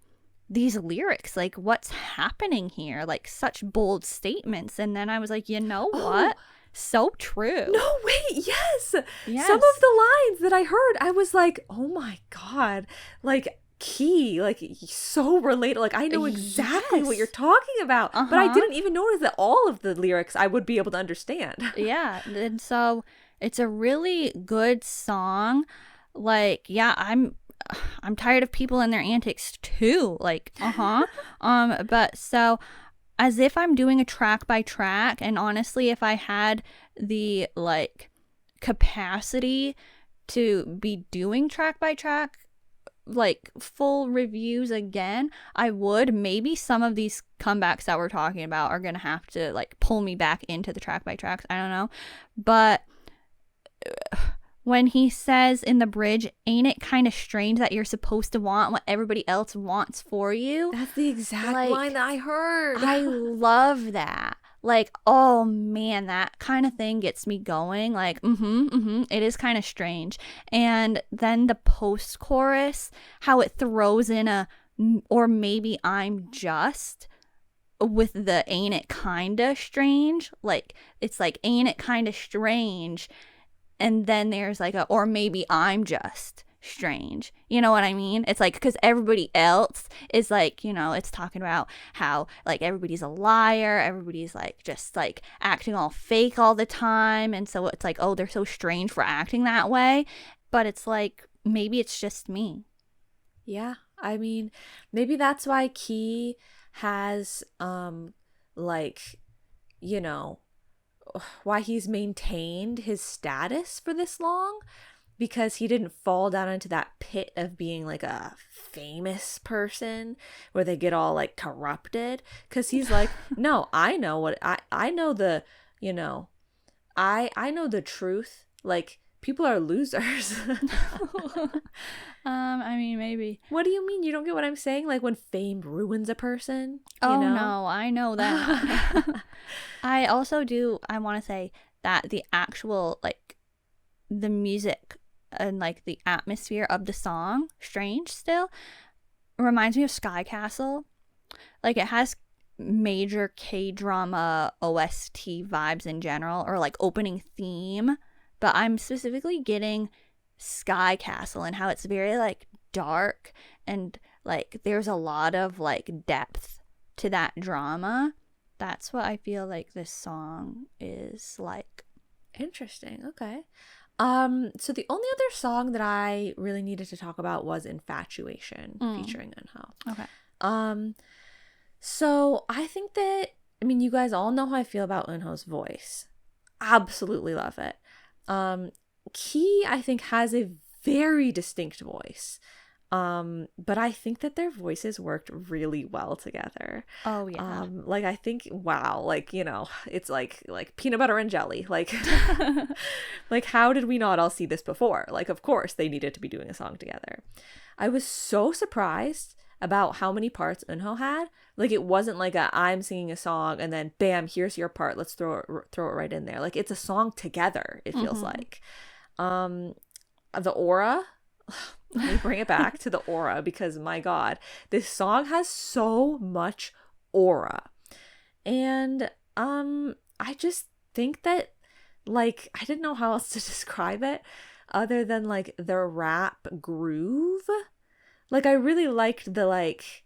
these lyrics, like what's happening here? Like such bold statements." And then I was like, "You know what? So true." No, wait, yes. Yes. Some of the lines that I heard, I was like, "Oh my god." Like Key, like so related. Like I know exactly what you're talking about, but I didn't even notice that all of the lyrics I would be able to understand. Yeah, and so it's a really good song. Like, yeah, I'm tired of people and their antics too. Like, but so as if I'm doing a track by track, and honestly, if I had the like capacity to be doing track by track, like full reviews again, I would. Maybe some of these comebacks that we're talking about are gonna have to like pull me back into the track by tracks. I don't know, but when he says in the bridge, "Ain't it kind of strange that you're supposed to want what everybody else wants for you?" That's the exact line that I heard. I love that. Like, oh man, that kind of thing gets me going. Like, it is kind of strange. And then the post-chorus, how it throws in a, or maybe I'm just, with the ain't it kinda strange. Like, it's like, ain't it kinda strange. and then there's like a, or maybe I'm just strange. You know what I mean? It's like, because everybody else is like, you know, it's talking about how like everybody's a liar, everybody's like just like acting all fake all the time, and so it's like, oh, they're so strange for acting that way. But it's like, maybe it's just me. Yeah, I mean, maybe that's why Key has like, you know, why he's maintained his status for this long, because he didn't fall down into that pit of being like a famous person where they get all like corrupted, because he's like, no, I know what I know, the, you know, I know the truth, like people are losers. I mean, maybe. What do you mean? You don't get what I'm saying? Like when fame ruins a person? Oh, know? no, I know that. I also do, I want to say that the actual, like, the music and, like, the atmosphere of the song, Strange still, reminds me of Sky Castle. Like, it has major K-drama OST vibes in general, or, like, opening theme. But I'm specifically getting Sky Castle and how it's very like dark, and like there's a lot of like depth to that drama. That's what I feel like this song is like. Interesting. Okay. So the only other song that I really needed to talk about was Infatuation featuring Eunho. Okay. So I think that, I mean, you guys all know how I feel about Eunho's voice. Absolutely love it. Key, I think, has a very distinct voice. But I think that their voices worked really well together. Oh yeah. Like I think, wow, like, you know, it's like peanut butter and jelly. Like like how did we not all see this before? Like of course they needed to be doing a song together. I was so surprised about how many parts Eunho had. Like it wasn't like I'm singing a song and then bam, here's your part, let's throw it right in there. Like it's a song together, it feels like. The aura, let me bring it back to the aura, because my god, this song has so much aura. And I just think that, like, I didn't know how else to describe it other than like the rap groove. Like I really liked the, like,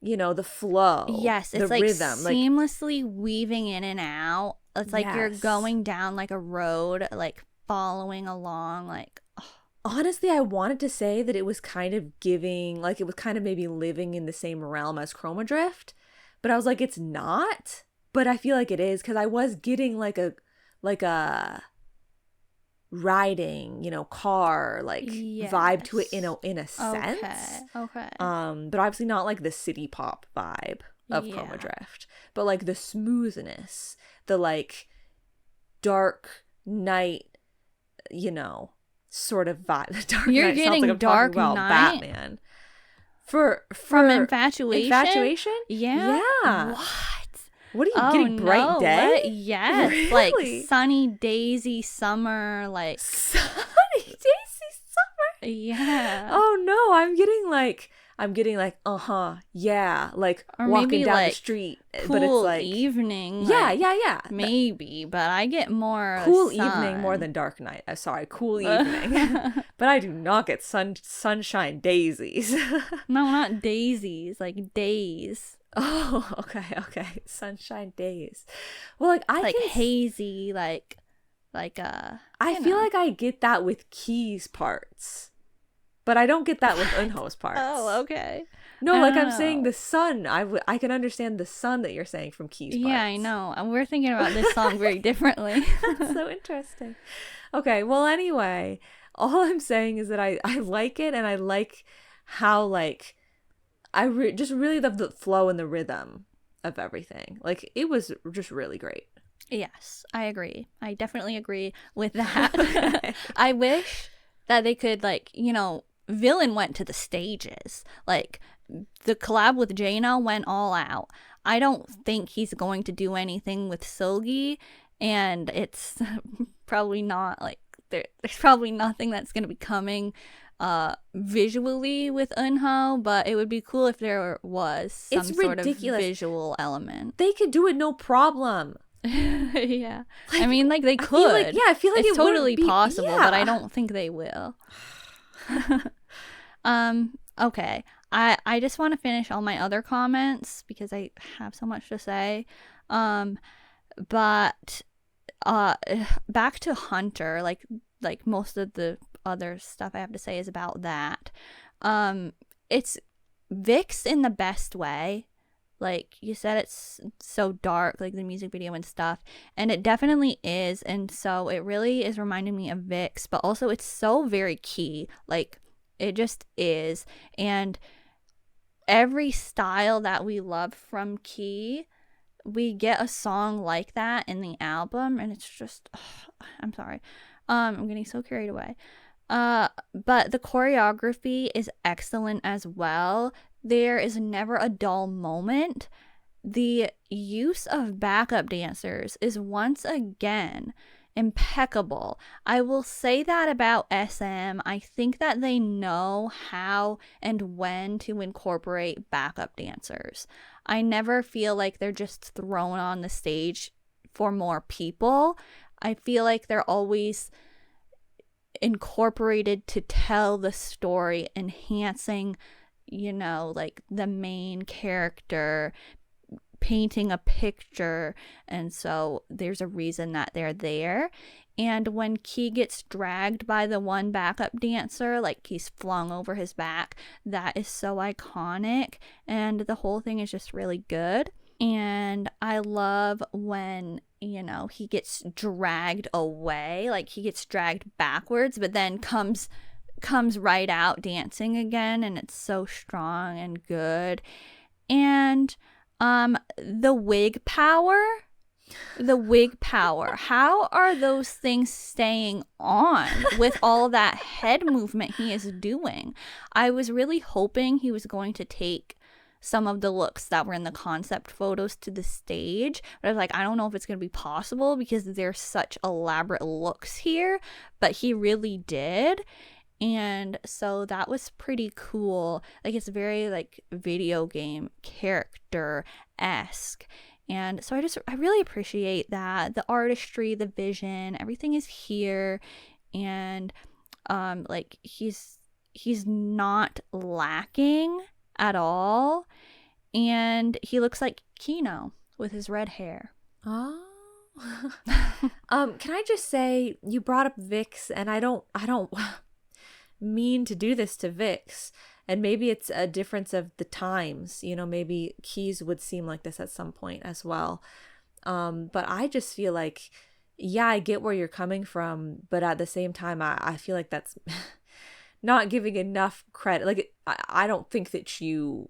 you know, the flow. Yes, it's the like rhythm, seamlessly weaving in and out. It's like you're Yes. going down like a road, like following along, like. Honestly, I wanted to say that it was kind of giving, like it was kind of maybe living in the same realm as Chroma Drift, but I was like, it's not, but I feel like it is, because I was getting like a riding, you know, car like vibe to it in a sense. Okay. But obviously not like the city pop vibe of Chroma Drift, but like the smoothness, the like dark night, you know, sort of vibe. The dark You're night getting sounds like I'm Dark talking about Night Batman. From Infatuation? Infatuation? Yeah. Yeah. What are you getting? No, Bright Day? Yes. Really? Like sunny daisy summer, like Sunny daisy summer. yeah. Oh no, I'm getting like yeah, like Or walking maybe down like the street, cool but it's like evening. yeah, like, yeah. Maybe, but I get more Cool sun. evening more than dark night. Sorry, cool evening. But I do not get sunshine daisies. No, not daisies, like days. Oh, okay. Sunshine days. Well, like I Like can hazy, like I feel like I get that with Key's parts, but I don't get that with Eunho's parts. Oh, okay. No, I like don't I'm saying know. the sun. I can understand the sun that you're saying from Key's parts. Yeah, I know. And we're thinking about this song very differently. That's so interesting. Okay, well, anyway, all I'm saying is that I like it, and I like how, like, just really love the flow and the rhythm of everything. Like, it was just really great. Yes, I agree. I definitely agree with that. I wish that they could, like, you know, Villain went to the stages. Like, the collab with Jano went all out. I don't think he's going to do anything with Seulgi, and it's probably not, like, there's probably nothing that's going to be coming visually with Eunho, but it would be cool if there was some It's sort of ridiculous. visual element. They could do it no problem. Yeah. I mean, like, they could. I feel like it's it totally wouldn't be possible, but I don't think they will. Okay. I just want to finish all my other comments because I have so much to say. But back to Hunter, like most of the other stuff I have to say is about that. It's VIX in the best way. Like you said, it's so dark, like the music video and stuff, and it definitely is. And so it really is reminding me of VIX, but also it's so very Key, like it just is. And every style that we love from Key, we get a song like that in the album, and it's just I'm sorry, I'm getting so carried away. But the choreography is excellent as well. There is never a dull moment. The use of backup dancers is once again impeccable. I will say that about SM. I think that they know how and when to incorporate backup dancers. I never feel like they're just thrown on the stage for more people. I feel like they're always incorporated to tell the story, enhancing, like the main character, painting a picture. And so there's a reason that they're there. And when Key gets dragged by the one backup dancer, like he's flung over his back, that is so iconic, and the whole thing is just really good. And I love when, he gets dragged away, like he gets dragged backwards, but then comes right out dancing again, and it's so strong and good. And the wig power, how are those things staying on with all that head movement he is doing? I was really hoping he was going to take some of the looks that were in the concept photos to the stage, but I was like, I don't know if it's going to be possible because there's such elaborate looks here, but he really did. And so that was pretty cool. Like, it's very like video game character-esque. And so I really appreciate that. The artistry, the vision, everything is here. And like he's not lacking at all. And he looks like Kino with his red hair. Oh. Can I just say, you brought up VIX, and I don't mean to do this to VIX, and maybe it's a difference of the times, maybe Keys would seem like this at some point as well, but I just feel like, yeah, I get where you're coming from, but at the same time I feel like that's not giving enough credit. Like, I don't think that you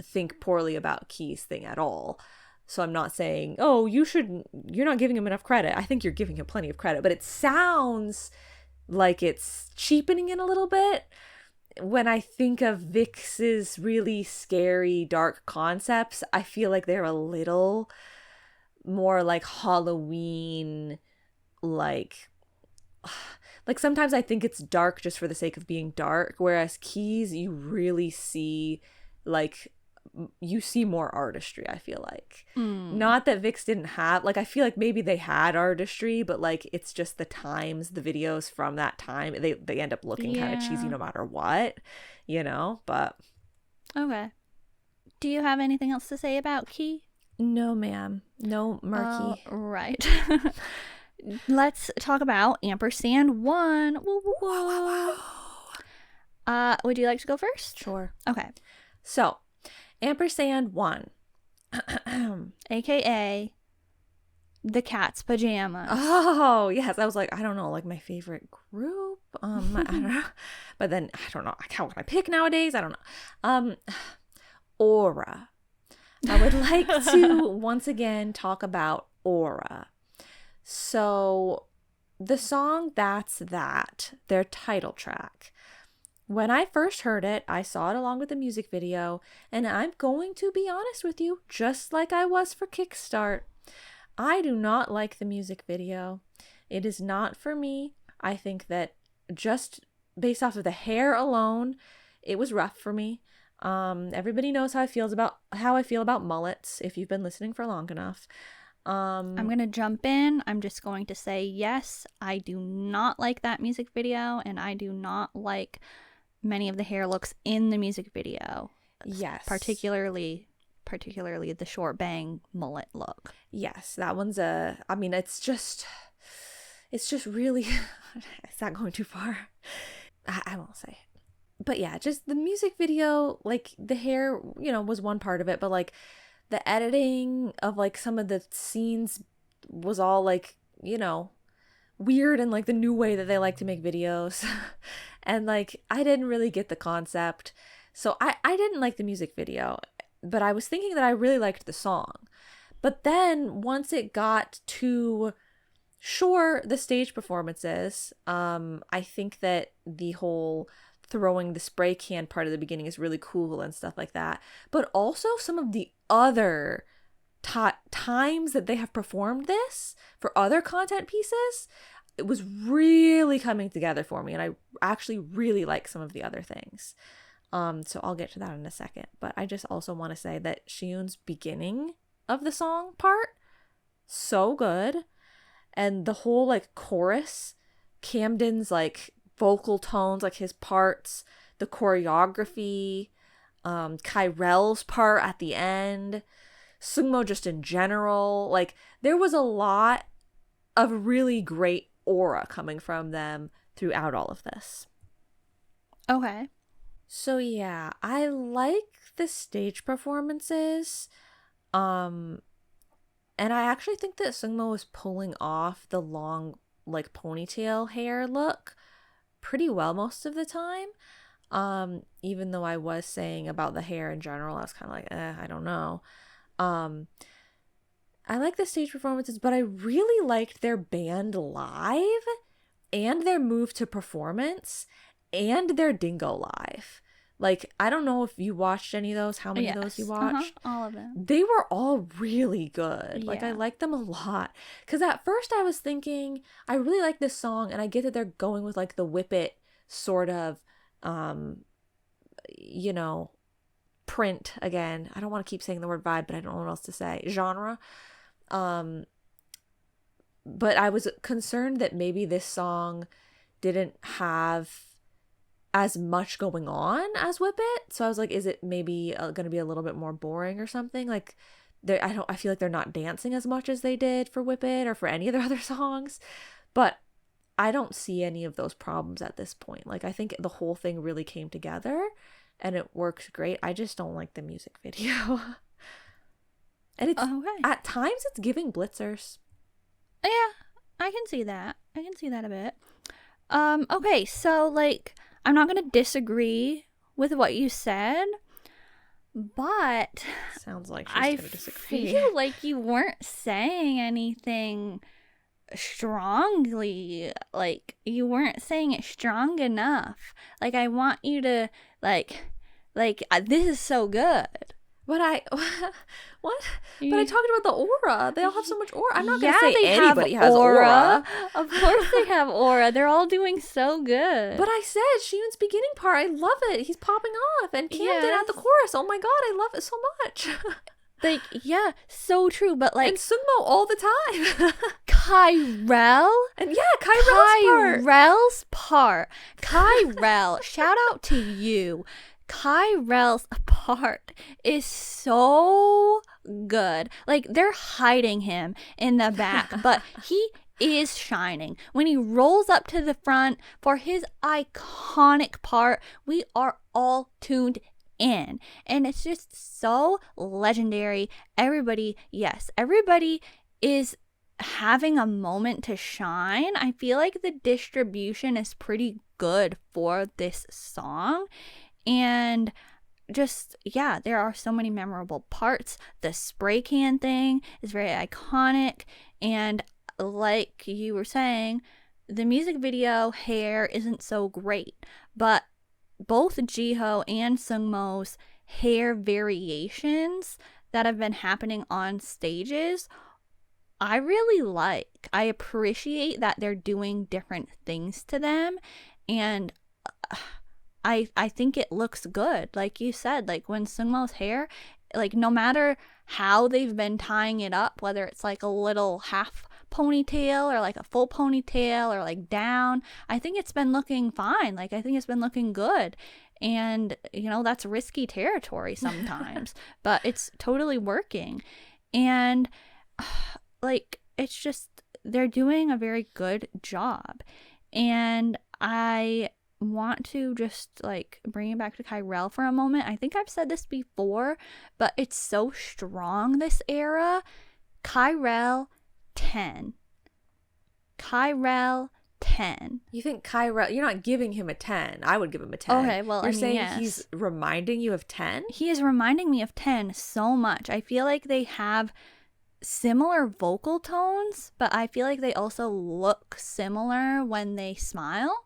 think poorly about Keys' thing at all. So I'm not saying, oh, you're not giving him enough credit. I think you're giving him plenty of credit, but it sounds like it's cheapening it a little bit. When I think of VIX's really scary, dark concepts, I feel like they're a little more like Halloween, like sometimes I think it's dark just for the sake of being dark, whereas Keys, you really see, like, you see more artistry, I feel like. Not that VIX didn't have, like, I feel like maybe they had artistry, but like it's just the times, the videos from that time, they end up looking kind of cheesy no matter what, but okay. Do you have anything else to say about Key? No, ma'am. No, Murky. Right. Let's talk about AMPERS&ONE. Would you like to go first? Sure. Okay. So, AMPERS&ONE, aka the cat's pajamas. Oh yes, I was like, I don't know, like my favorite group. I don't know, but then I don't know. How can I pick nowadays? I don't know. Aura. I would like to once again talk about Aura. So, the song That's That, their title track. When I first heard it, I saw it along with the music video, and I'm going to be honest with you, just like I was for Kickstart, I do not like the music video. It is not for me. I think that just based off of the hair alone, it was rough for me. Everybody knows how I feel about mullets, if you've been listening for long enough. I'm gonna jump in. I'm just going to say yes, I do not like that music video, and I do not like many of the hair looks in the music video. Yes. Particularly the short bang mullet look. Yes, that one's it's just really, it's not going too far. I won't say it. But yeah, just the music video, like the hair, was one part of it, but like the editing of like some of the scenes was all like, weird and like the new way that they like to make videos. And like I didn't really get the concept. So I didn't like the music video, but I was thinking that I really liked the song. But then once it got to the stage performances, I think that the whole throwing the spray can part of the beginning is really cool and stuff like that. But also some of the other times that they have performed this for other content pieces, it was really coming together for me, and I actually really like some of the other things. So I'll get to that in a second. But I just also want to say that Xiyoon's beginning of the song part, so good. And the whole like chorus, Camden's like vocal tones, like his parts, the choreography, Kyrell's part at the end, Sungmo just in general, like there was a lot of really great aura coming from them throughout all of this. Okay. So yeah, I like the stage performances. And I actually think that Sungmo was pulling off the long like ponytail hair look pretty well most of the time. Even though I was saying about the hair in general, I was kind of like, I don't know. I like the stage performances, but I really liked their band live and their move to performance and their Dingo live. Like, I don't know if you watched any of those, how many of those you watched. All of them. They were all really good. Like, Yeah. I liked them a lot. Because at first I was thinking, I really like this song, and I get that they're going with, like, the Whip It sort of, print again. I don't want to keep saying the word vibe, but I don't know what else to say. Genre. But I was concerned that maybe this song didn't have as much going on as Whip It. So I was like, is it maybe going to be a little bit more boring or something? Like, I feel like they're not dancing as much as they did for Whip It or for any of their other songs. But I don't see any of those problems at this point. Like, I think the whole thing really came together and it works great. I just don't like the music video. And it's at times it's giving Blitzers. Yeah, I can see that. I can see that a bit. Okay, so like I'm not gonna disagree with what you said, but sounds like she's I gonna disagree. feel like you weren't saying anything strongly. Like you weren't saying it strong enough. Like I want you to like this is so good. But what? But I talked about the aura. They all have so much aura. I'm not gonna say they anybody has aura. Of course they have aura. They're all doing so good. But I said Xiyoon's beginning part, I love it. He's popping off, and Camden at the chorus. Oh my god, I love it so much. Like, yeah, so true. But like, and Sungmo all the time. Kyrell, and Kyrell's part. Kyrell, shout out to you. Kyrell's part is so good. Like they're hiding him in the back, but he is shining. When he rolls up to the front for his iconic part, we are all tuned in. And it's just so legendary. Everybody is having a moment to shine. I feel like the distribution is pretty good for this song. And just, yeah, there are so many memorable parts. The spray can thing is very iconic. And like you were saying, the music video hair isn't so great. But both Jiho and Sungmo's hair variations that have been happening on stages, I really like. I appreciate that they're doing different things to them. And I think it looks good. Like you said, like when Sungmo's hair, like no matter how they've been tying it up, whether it's like a little half ponytail or like a full ponytail or like down. I think it's been looking fine. Like, I think it's been looking good. And, you know, that's risky territory sometimes, but it's totally working. And like, it's just, they're doing a very good job. And I want to just like bring it back to KiiiRel for a moment. I think I've said this before, but it's so strong this era. KiiiRel 10. KiiiRel 10. You think KiiiRel, you're not giving him a 10. I would give him a 10. Okay, well, you're I mean, saying yes. He's reminding you of 10? He is reminding me of 10 so much. I feel like they have similar vocal tones, but I feel like they also look similar when they smile.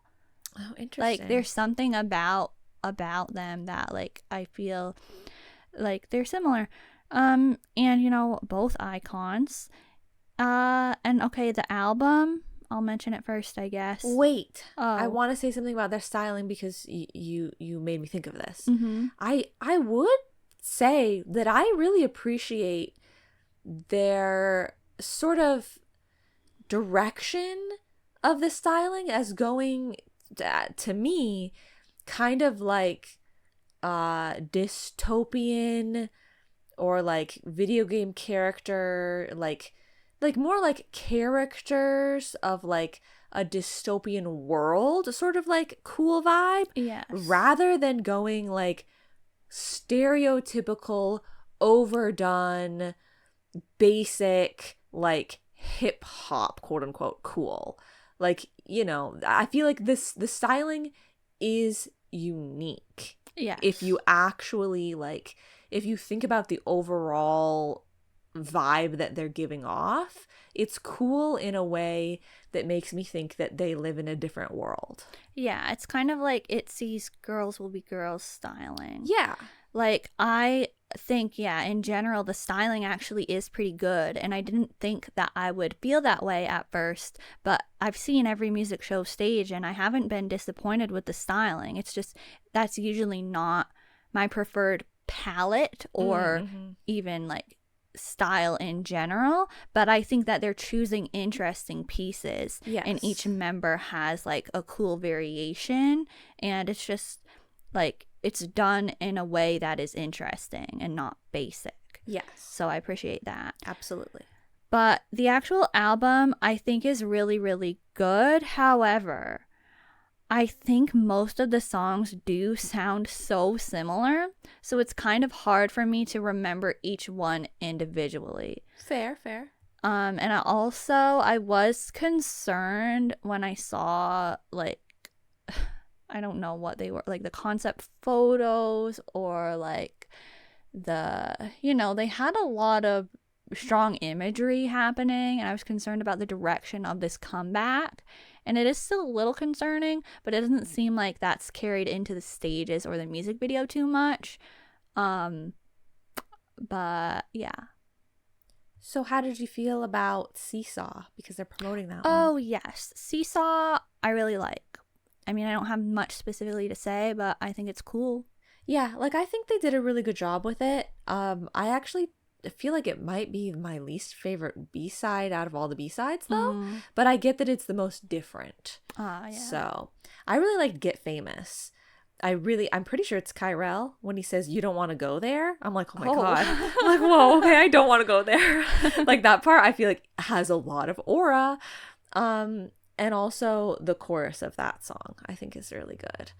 Oh, interesting. Like, there's something about them that, like, I feel like they're similar. And, you know, both icons. And okay, the album, I'll mention it first, I guess. Wait, Oh. I want to say something about their styling because you made me think of this. Mm-hmm. I would say that I really appreciate their sort of direction of the styling as going to me kind of like dystopian or like video game character, like more like characters of like a dystopian world, sort of like cool vibe. Yes. Rather than going like stereotypical, overdone, basic, like hip hop, quote unquote, cool. Like, you know, I feel like the styling is unique. Yes. If you actually like, if you think about the overall vibe that they're giving off, it's cool in a way that makes me think that they live in a different world. Yeah, it's kind of like It Sees Girls Will Be Girls styling. Yeah. Like, I think, yeah, in general, the styling actually is pretty good. And I didn't think that I would feel that way at first, but I've seen every music show stage and I haven't been disappointed with the styling. It's just, that's usually not my preferred palette or even like style in general, but I think that they're choosing interesting pieces. Yes. And each member has like a cool variation, and it's just like, it's done in a way that is interesting and not basic. Yes. So I appreciate that. Absolutely. But the actual album I think is really, really good. However, I think most of the songs do sound so similar, so it's kind of hard for me to remember each one individually. Fair. And I was concerned when I saw, like, I don't know what they were, like the concept photos or like they had a lot of strong imagery happening, and I was concerned about the direction of this comeback. And it is still a little concerning, but it doesn't seem like that's carried into the stages or the music video too much. But yeah. So how did you feel about Seesaw? Because they're promoting that one. Oh, yes. Seesaw, I really like. I mean, I don't have much specifically to say, but I think it's cool. Yeah, like I think they did a really good job with it. I actually feel like it might be my least favorite B-side out of all the B-sides though, but I get that it's the most different. Yeah. So I really like Get Famous. I'm pretty sure it's KiiiRel when he says, "You don't want to go there." I'm like, oh my God. I'm like, whoa, okay, I don't want to go there. Like that part I feel like has a lot of aura. And also the chorus of that song I think is really good.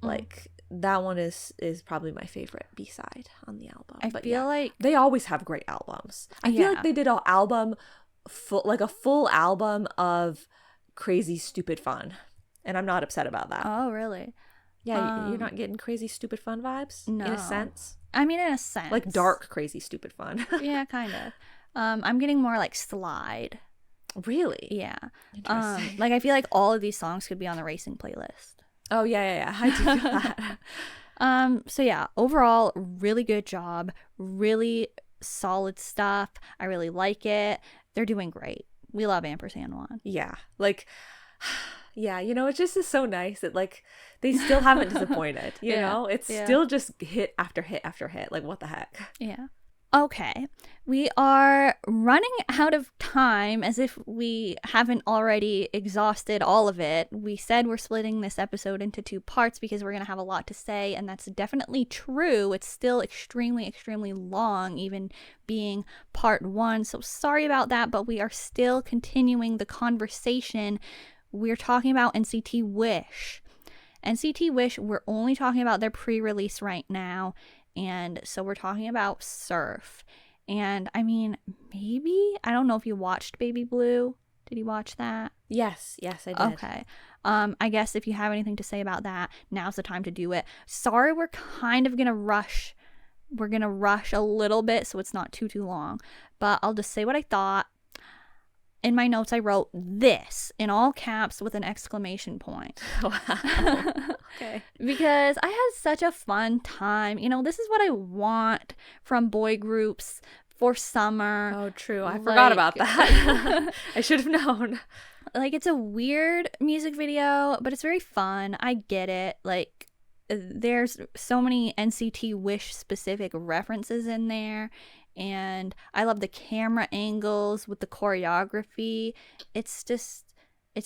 Like that one is probably my favorite B-side on the album. I feel like they always have great albums. I feel like they did an album a full album of crazy stupid fun, and I'm not upset about that. Oh, really? Yeah, you're not getting crazy stupid fun vibes? No. In a sense? I mean, in a sense. Like dark crazy stupid fun. Yeah, kind of. I'm getting more like Slide. Really? Yeah. Interesting. Like I feel like all of these songs could be on the racing playlist. Oh, yeah. I do feel that. So yeah, overall, really good job. Really solid stuff. I really like it. They're doing great. We love AMPERS&ONE. Yeah. Like, yeah, you know, it just is so nice that like they still haven't disappointed, you know? It's still just hit after hit after hit. Like, what the heck? Yeah. Okay, we are running out of time, as if we haven't already exhausted all of it. We said we're splitting this episode into 2 parts because we're going to have a lot to say, and that's definitely true. It's still extremely, extremely long, even being part 1. So sorry about that, but we are still continuing the conversation. We're talking about NCT WISH. NCT WISH, we're only talking about their pre-release right now. And so we're talking about Surf. And I mean, maybe, I don't know if you watched Baby Blue. Did you watch that? Yes, I did. Okay. I guess if you have anything to say about that, now's the time to do it. Sorry, we're kind of gonna rush. We're gonna rush a little bit so it's not too long. But I'll just say what I thought. In my notes, I wrote this in all caps with an exclamation point. Wow. Okay. Because I had such a fun time. You know, this is what I want from boy groups for summer. Oh, true. I forgot about that. I should have known. Like, it's a weird music video, but it's very fun. I get it. Like, there's so many NCT WISH specific references in there. And I love the camera angles with the choreography. It's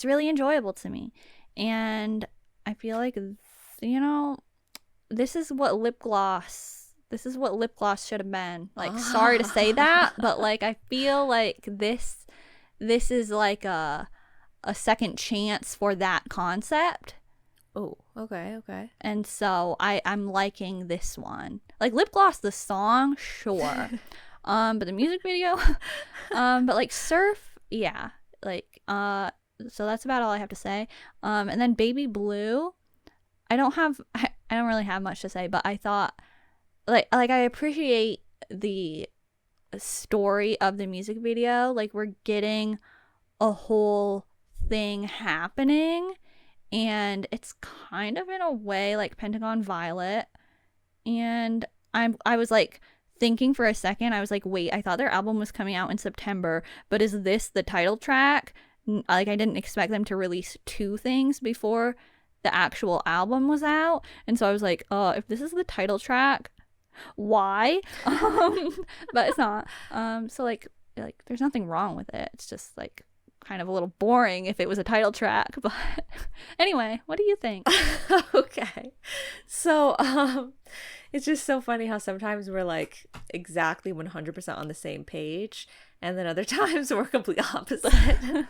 really enjoyable to me. And I feel like, you know, this is what lip gloss should have been. Like, sorry to say that, but like, I feel like this is like a second chance for that concept. Oh, okay. And so I'm liking this one. Like, lip gloss, the song, sure. But the music video, but like Surf, yeah. Like, so that's about all I have to say. And then Baby Blue, I don't really have much to say, but I thought, like I appreciate the story of the music video. Like, we're getting a whole thing happening. And it's kind of in a way like Pentagon Violet. And I was like thinking for a second, I was like, wait, I thought their album was coming out in September, but is this the title track? Like, I didn't expect them to release 2 things before the actual album was out. And so I was like, if this is the title track, why? But it's not. So like there's nothing wrong with it. It's just like kind of a little boring if it was a title track. But anyway, what do you think? Okay. So it's just so funny how sometimes we're like exactly 100% on the same page, and then other times we're complete opposite.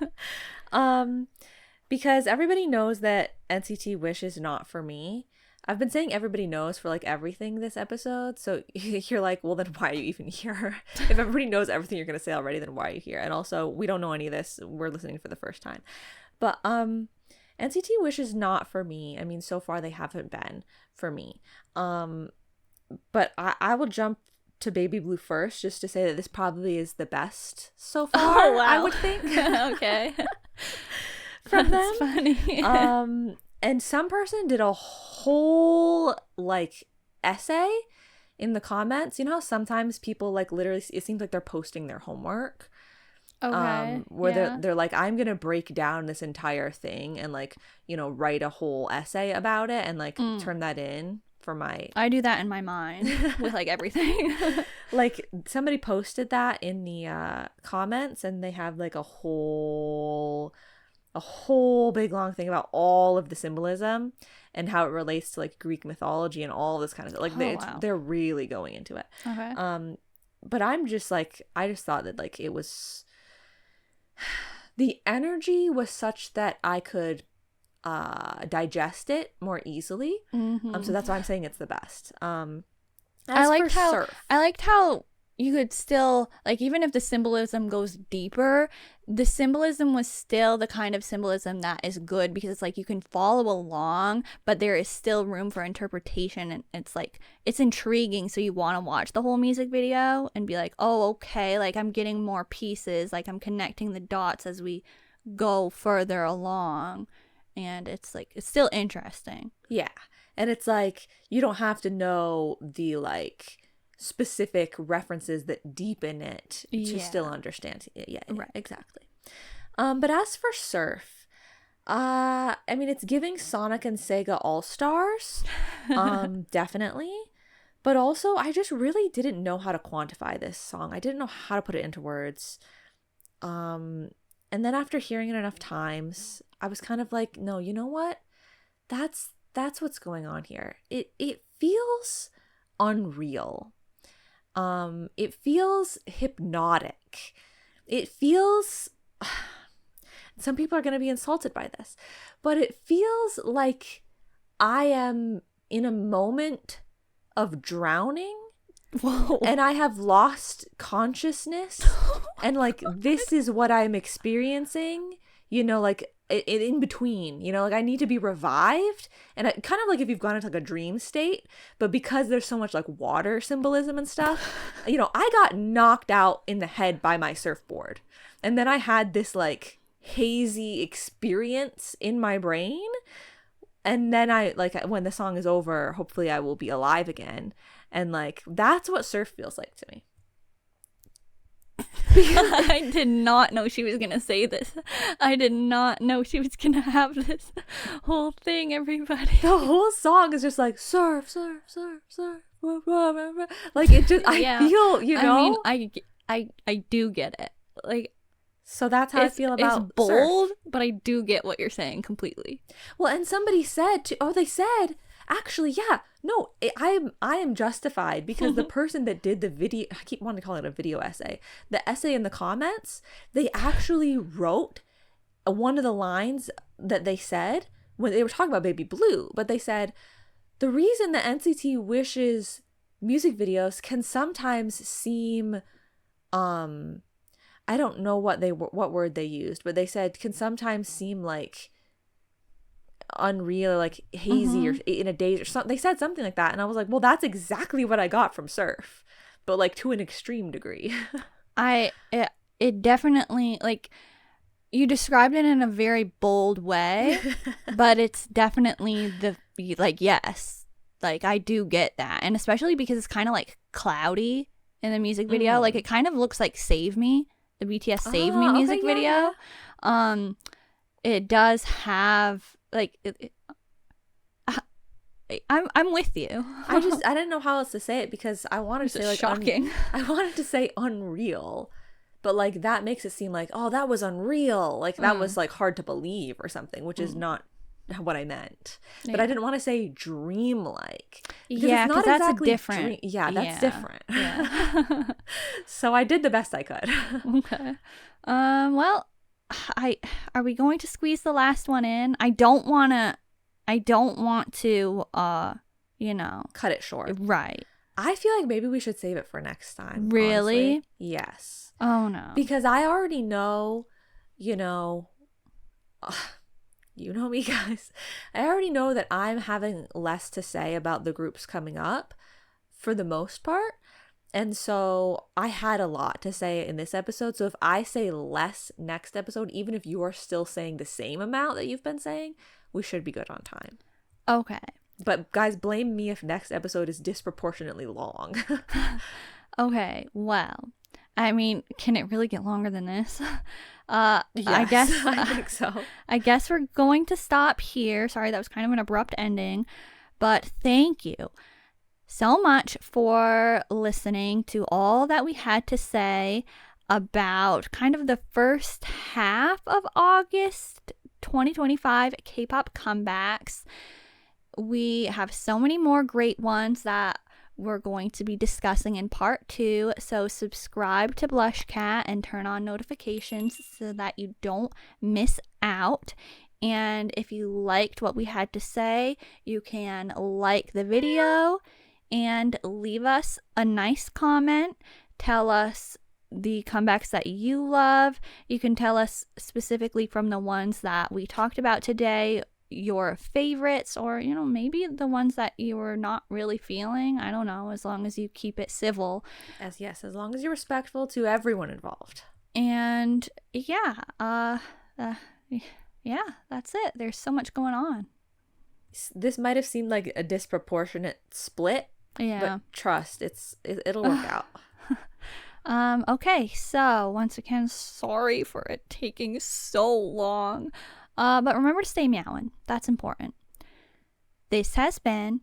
Because everybody knows that NCT WISH is not for me. I've been saying everybody knows for like everything this episode. So you're like, well, then why are you even here? If everybody knows everything you're going to say already, then why are you here? And also, we don't know any of this. We're listening for the first time. But NCT WISH is not for me. I mean, so far they haven't been for me. But I will jump to Baby Blue first, just to say that this probably is the best so far. Oh, wow. I would think. Okay. From That's them. funny. And some person did a whole like essay in the comments. You know how sometimes people like literally, it seems like they're posting their homework. Okay. Where they're like, I'm gonna break down this entire thing and like, you know, write a whole essay about it and like turn that in for my. I do that in my mind with like everything. Like, somebody posted that in the comments, and they have like a whole big long thing about all of the symbolism and how it relates to like Greek mythology and all this kind of stuff. Like, wow. They're really going into it. Okay. But I'm just like, I just thought that like it was, the energy was such that I could digest it more easily. So that's why I'm saying it's the best. I liked how you could still, like, even if the symbolism goes deeper, the symbolism was still the kind of symbolism that is good, because it's like you can follow along, but there is still room for interpretation, and it's like, it's intriguing, so you want to watch the whole music video and be like, oh, okay, like, I'm getting more pieces, like, I'm connecting the dots as we go further along, and it's like, it's still interesting. Yeah. And it's like, you don't have to know the like specific references that deepen it to still understand it. Yeah, right, exactly. But as for Surf, I mean, it's giving Sonic and Sega All-Stars, definitely, But also, I just really didn't know how to quantify this song. I didn't know how to put it into words. And then after hearing it enough times, I was kind of like, no, you know what? That's what's going on here. It feels unreal. It feels hypnotic. It feels some people are going to be insulted by this, but it feels like I am in a moment of drowning. Whoa. And I have lost consciousness. And like, this is what I'm experiencing, you know, like in between, you know, like I need to be revived. And kind of like if you've gone into like a dream state, but because there's so much like water symbolism and stuff, you know, I got knocked out in the head by my surfboard. And then I had this like hazy experience in my brain. And then I, like, when the song is over, hopefully I will be alive again. And, like, that's what surf feels like to me. I did not know she was going to say this. I did not know she was going to have this whole thing, everybody. The whole song is just like, surf, surf, surf, surf. Like, it just, I feel, you know? I mean, I do get it. Like, so that's how I feel about it's bold, surf. but I do get what you're saying completely. Well, and somebody said they said, actually, yeah, no, I am justified because the person that did the video, I keep wanting to call it a video essay, the essay in the comments, they actually wrote one of the lines that they said when they were talking about Baby Blue, but they said, the reason that NCT Wish's music videos can sometimes seem, I don't know what word they used, but they said can sometimes seem like unreal, like hazy or in a daze or something. They said something like that, and I was like, well, that's exactly what I got from surf, but like to an extreme degree. It definitely, like, you described it in a very bold way, but it's definitely like, yes, like I do get that, and especially because it's kind of like cloudy in the music video, like it kind of looks like Save Me, the BTS Save Me music video. Yeah. It does have like I'm with you. I didn't know how else to say it because I wanted to say like shocking. I wanted to say unreal, but like that makes it seem like, oh, that was unreal, like that was like hard to believe or something, which is not what I meant. But I didn't want to say dreamlike. Yeah, because that's exactly different. That's different. Yeah. So I did the best I could. Okay. Well, are we going to squeeze the last one in? I don't want to you know, cut it short. Right. I feel like maybe we should save it for next time. Really? Honestly. Yes. Oh no. Because I already know, you know me, guys. I already know that I'm having less to say about the groups coming up for the most part. And so I had a lot to say in this episode. So if I say less next episode, even if you are still saying the same amount that you've been saying, we should be good on time. Okay. But guys, blame me if next episode is disproportionately long. Okay. Well, I mean, can it really get longer than this? Yes, I guess I think so. I guess we're going to stop here. Sorry, that was kind of an abrupt ending, but thank you so much for listening to all that we had to say about kind of the first half of August 2025 K-pop comebacks. We have so many more great ones that we're going to be discussing in part 2, so subscribe to BlushCat and turn on notifications so that you don't miss out. And if you liked what we had to say, you can like the video and leave us a nice comment. Tell us the comebacks that you love. You can tell us specifically from the ones that we talked about today your favorites, or you know, maybe the ones that you were not really feeling. I don't know, as long as you keep it civil. As long as you're respectful to everyone involved. And yeah, that's it. There's so much going on. This might have seemed like a disproportionate split, but trust, it'll work out. Okay, so once again, sorry for it taking so long. But remember to stay meowing. That's important. This has been